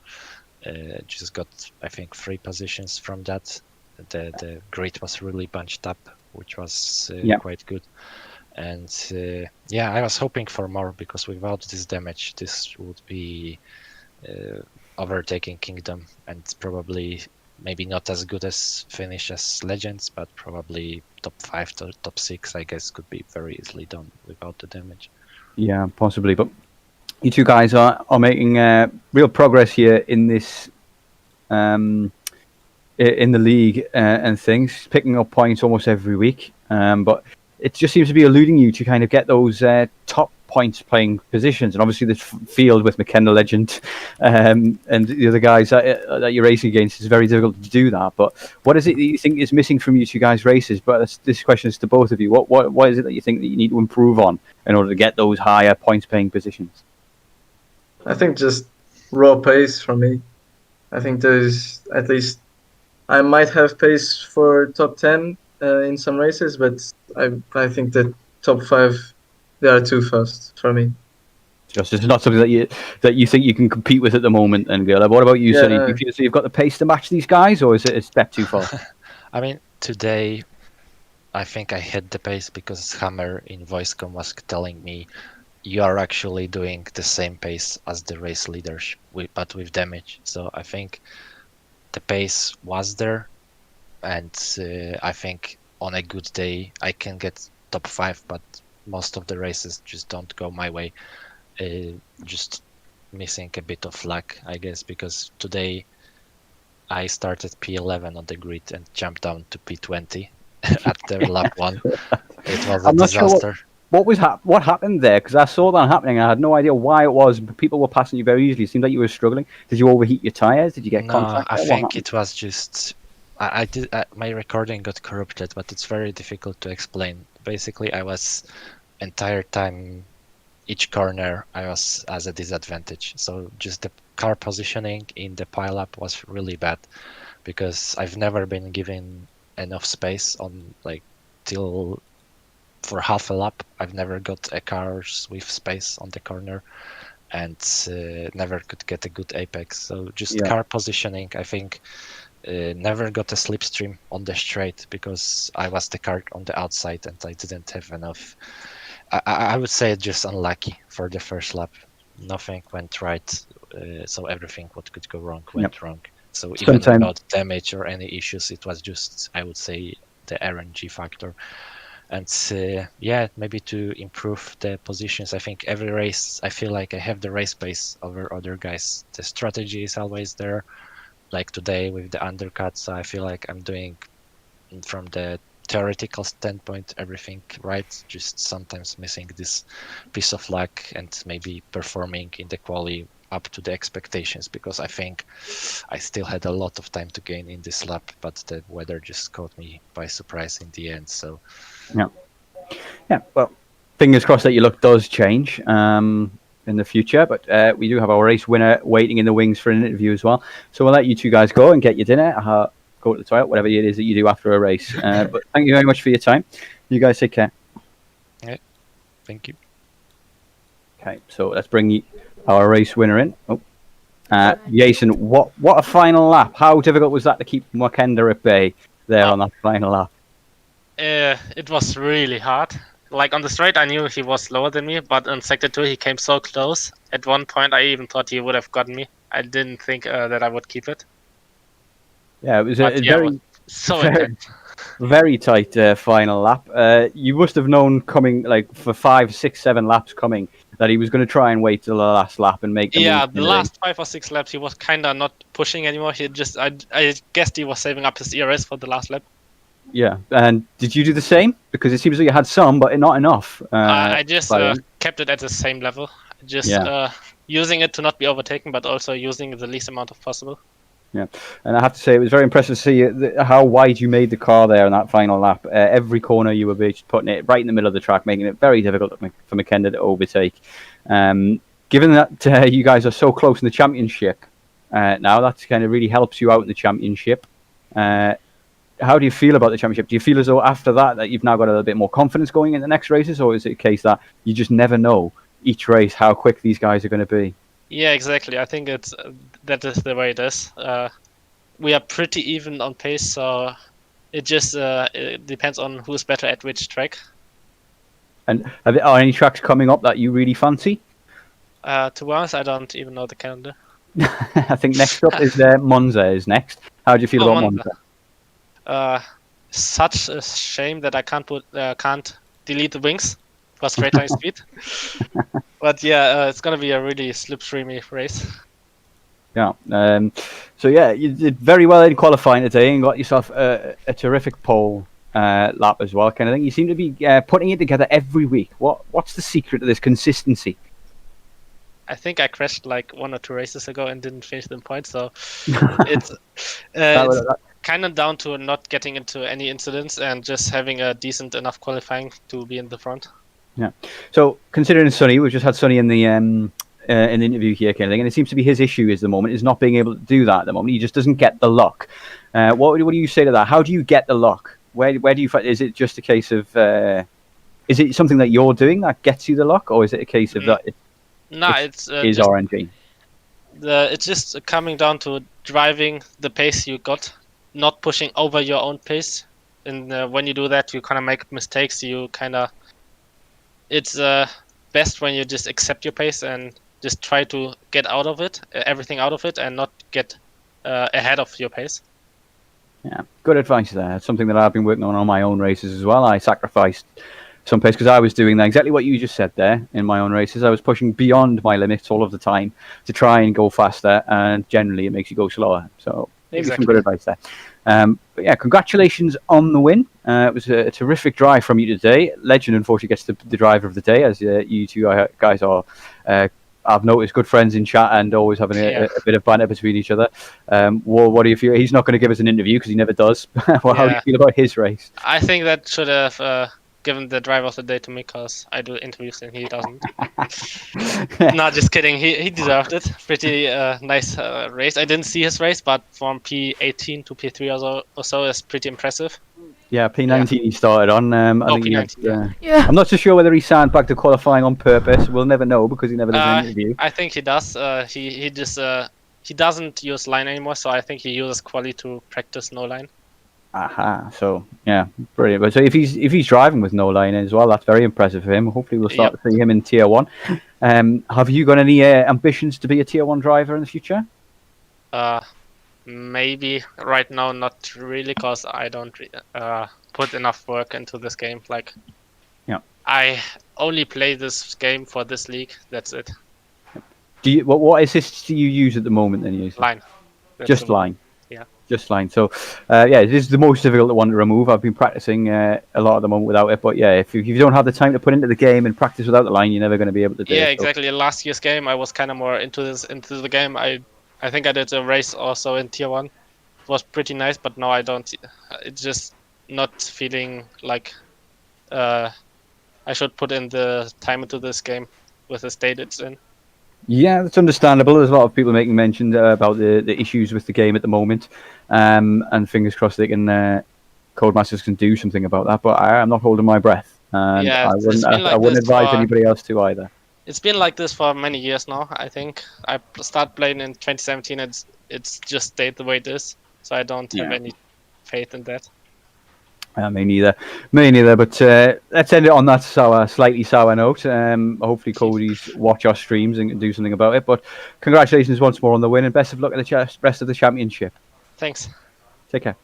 just got, I think, 3 positions from that. The grid was really bunched up, which was quite good. And yeah, I was hoping for more, because without this damage, this would be overtaking Kingdom, and probably maybe not as good as finish as Legends, but probably top 5 to top 6, I guess, could be very easily done without the damage.
Yeah, possibly. But you two guys are making real progress here in this in the league and things, picking up points almost every week. But it just seems to be eluding you to kind of get those top points playing positions. And obviously this field with McKenna, Legend, and the other guys that you're racing against is very difficult to do that. But what is it that you think is missing from you two guys' races? But this question is to both of you. What is it that you think that you need to improve on in order to get those higher points playing positions?
I think just raw pace for me. I think there's at least, I might have pace for top 10 in some races, but I think that top 5, they are too fast for me.
Just it's not something that you think you can compete with at the moment. And what about you, Sonny? Do you feel so you've got the pace to match these guys, or is it a step too far?
I mean, today I think I hit the pace because Hammer in VoiceCom was telling me you are actually doing the same pace as the race leaders, but with damage. So I think the pace was there, and I think on a good day I can get top 5, but most of the races just don't go my way. Just missing a bit of luck, I guess, because today I started P11 on the grid and jumped down to P20 at the lap 1. It was a disaster.
what happened there? Because I saw that happening. I had no idea why it was. But people were passing you very easily. It seemed like you were struggling. Did you overheat your tires? Did you get
No,
contact?
I
What
think
happened?
it was just my recording got corrupted, but it's very difficult to explain. Basically, I was entire time each corner I was as a disadvantage. So just the car positioning in the pileup was really bad because I've never been given enough space on like till for half a lap. I've never got a cars with space on the corner and never could get a good apex. So just
Yeah.
car positioning, I think. Never got a slipstream on the straight because I was the car on the outside and I didn't have enough. I would say just unlucky for the first lap. Nothing went right, so everything what could go wrong went wrong. So even
Sometime-
without damage or any issues, it was just, I would say, the RNG factor. And yeah, maybe to improve the positions. I think every race, I feel like I have the race pace over other guys. The strategy is always there. Like today with the undercut, so I feel like I'm doing from the theoretical standpoint everything right, just sometimes missing this piece of luck and maybe performing in the quali up to the expectations, because I think I still had a lot of time to gain in this lap, but the weather just caught me by surprise in the end. So
Yeah, well, fingers crossed that your luck does change in the future. But we do have our race winner waiting in the wings for an interview as well. So we'll let you two guys go and get your dinner, go to the toilet, whatever it is that you do after a race. But thank you very much for your time. You guys take care.
thank you.
Okay, so let's bring our race winner in. Jason, what a final lap. How difficult was that to keep Wakenda at bay there on that final lap?
It was really hard. Like on the straight, I knew he was slower than me, but on sector 2, he came so close. At one point, I even thought he would have gotten me. I didn't think that I would keep it.
Yeah, it was
But
a
yeah, it
very,
was so
very,
intense.
very tight final lap. You must have known coming, like for 5, 6, 7 laps coming, that he was going to try and wait till the last lap and make the
Yeah,
move.
the last 5 or 6 laps, he was kind of not pushing anymore. He just, I guessed he was saving up his ERS for the last lap.
Yeah, and did you do the same? Because it seems like you had some, but not enough.
I just
by the end.
kept it at the same level. Just
Yeah.
using it to not be overtaken, but also using the least amount of possible.
Yeah, and I have to say it was very impressive to see how wide you made the car there in that final lap. Every corner you were just putting it right in the middle of the track, making it very difficult for McKenna to overtake. Given that you guys are so close in the championship now, that kind of really helps you out in the championship. How do you feel about the championship? Do you feel as though after that you've now got a little bit more confidence going in the next races, or is it a case that you just never know each race how quick these guys are going to be?
Yeah, exactly. I think it's that is the way it is. We are pretty even on pace, so it just it depends on who's better at which track.
And are any tracks coming up that you really fancy?
To be honest, I don't even know the calendar.
I think next up is Monza is next. How do you feel about Monza?
Such a shame that I can't delete the wings for straight line speed. But yeah, it's gonna be a really slipstreamy race.
Yeah. So yeah, you did very well in qualifying today and got yourself a terrific pole lap as well, kind of thing. You seem to be putting it together every week. What's the secret to this consistency?
I think I crashed like 1 or 2 races ago and didn't finish the points, so it's kind of down to not getting into any incidents and just having a decent enough qualifying to be in the front. Yeah.
So considering Sonny, we've just had Sonny in the interview here, kind of thing, and it seems to be his issue is the moment is not being able to do that at the moment. He just doesn't get the luck. What do you say to that? How do you get the luck? Where do you find? Is it just a case of? Is it something that you're doing that gets you the luck, or is it a case of that?
It's
just RNG.
It's just coming down to driving the pace you got, not pushing over your own pace. And when you do that, you kind of make mistakes. It's best when you just accept your pace and just try to get out of it, everything out of it, and not get ahead of your pace.
Yeah, good advice there. It's something that I've been working on my own races as well. I sacrificed some pace because I was doing that, exactly what you just said there in my own races. I was pushing beyond my limits all of the time to try and go faster, and generally it makes you go slower. So Maybe some
Exactly.
good advice there. But yeah, congratulations on the win. It was a terrific drive from you today. Legend, unfortunately, gets the driver of the day, as you two guys are, I've noticed, good friends in chat and always having a bit of banter between each other. What do you feel? He's not going to give us an interview because he never does. Well, how do you
Yeah.
feel about his race?
I think that should have given the driver of the day to me because I do interviews and he doesn't. No, just kidding. He deserved it. Pretty nice race. I didn't see his race, but from P18 to P3 or so is pretty impressive.
Yeah, P19 he started on. I think he
P19,
had,
Yeah.
I'm not so sure whether he signed back to qualifying on purpose. We'll never know because he never does an interview.
I think he does. He just he doesn't use line anymore, so I think he uses quali to practice no line.
Aha. So yeah, brilliant. But so if he's driving with no line as well, that's very impressive for him. Hopefully we'll start to see him in Tier 1. Have you got any ambitions to be a Tier 1 driver in the future?
Maybe right now not really, cause I don't put enough work into this game. Like,
yeah,
I only play this game for this league. That's it.
Do you what assists do you use at the moment? Then you
Line. That's
just line.
Yeah.
Just line. So, yeah, it is the most difficult one to remove. I've been practicing a lot at the moment without it, but yeah, if you don't have the time to put into the game and practice without the line, you're never going to be able to do it.
Yeah,
So.
exactly. In last year's game, I was kind of more into the game. I think I did a race also in Tier 1. It was pretty nice, but now I don't. It's just not feeling like I should put in the time into this game with the state it's in.
Yeah, that's understandable. There's a lot of people making mention about the issues with the game at the moment, and fingers crossed they can Codemasters can do something about that. But I'm not holding my breath, and
Yeah,
I wouldn't
this
advise
for-
anybody else to either.
It's been like this for many years now. I think I started playing in 2017. It's just stayed the way it is, so I don't have any faith in that.
Me neither. But let's end it on that slightly sour note. Hopefully, Cody's watch our streams and can do something about it. But congratulations once more on the win, and best of luck at the rest of the championship.
Thanks.
Take care.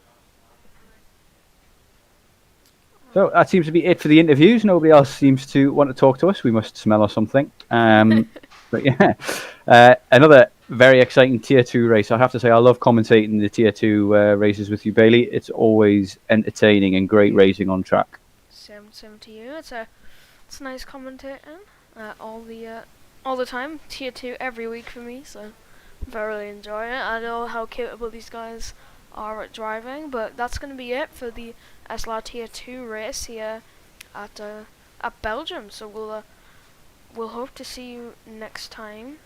So that seems to be it for the interviews. Nobody else seems to want to talk to us. We must smell or something. But yeah, another very exciting Tier 2 race. I have to say, I love commentating the Tier 2 races with you, Bailey. It's always entertaining and great racing on track.
Same to you. It's nice commentating all the time. Tier 2 every week for me, so I thoroughly enjoy it. I know how capable these guys are at driving, but that's going to be it for the SLR Tier 2 race here at Belgium. So we'll hope to see you next time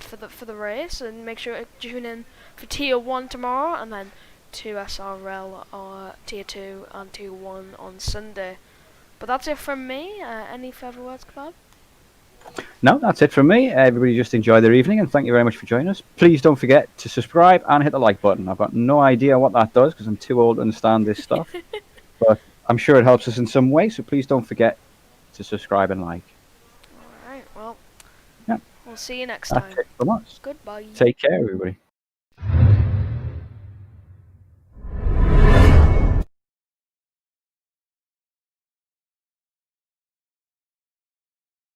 for the race, and make sure to tune in for Tier 1 tomorrow, and then 2 SRL or Tier 2 and Tier 1 on Sunday. But that's it from me. Any further words, Kebab?
No, that's it from me. Everybody just enjoy their evening, and thank you very much for joining us. Please don't forget to subscribe and hit the like button. I've got no idea what that does because I'm too old to understand this stuff, but I'm sure it helps us in some way, so please don't forget to subscribe and like.
Alright, well,
Yeah.
we'll see you next
That's
time.
it from us.
Goodbye.
Take care, everybody.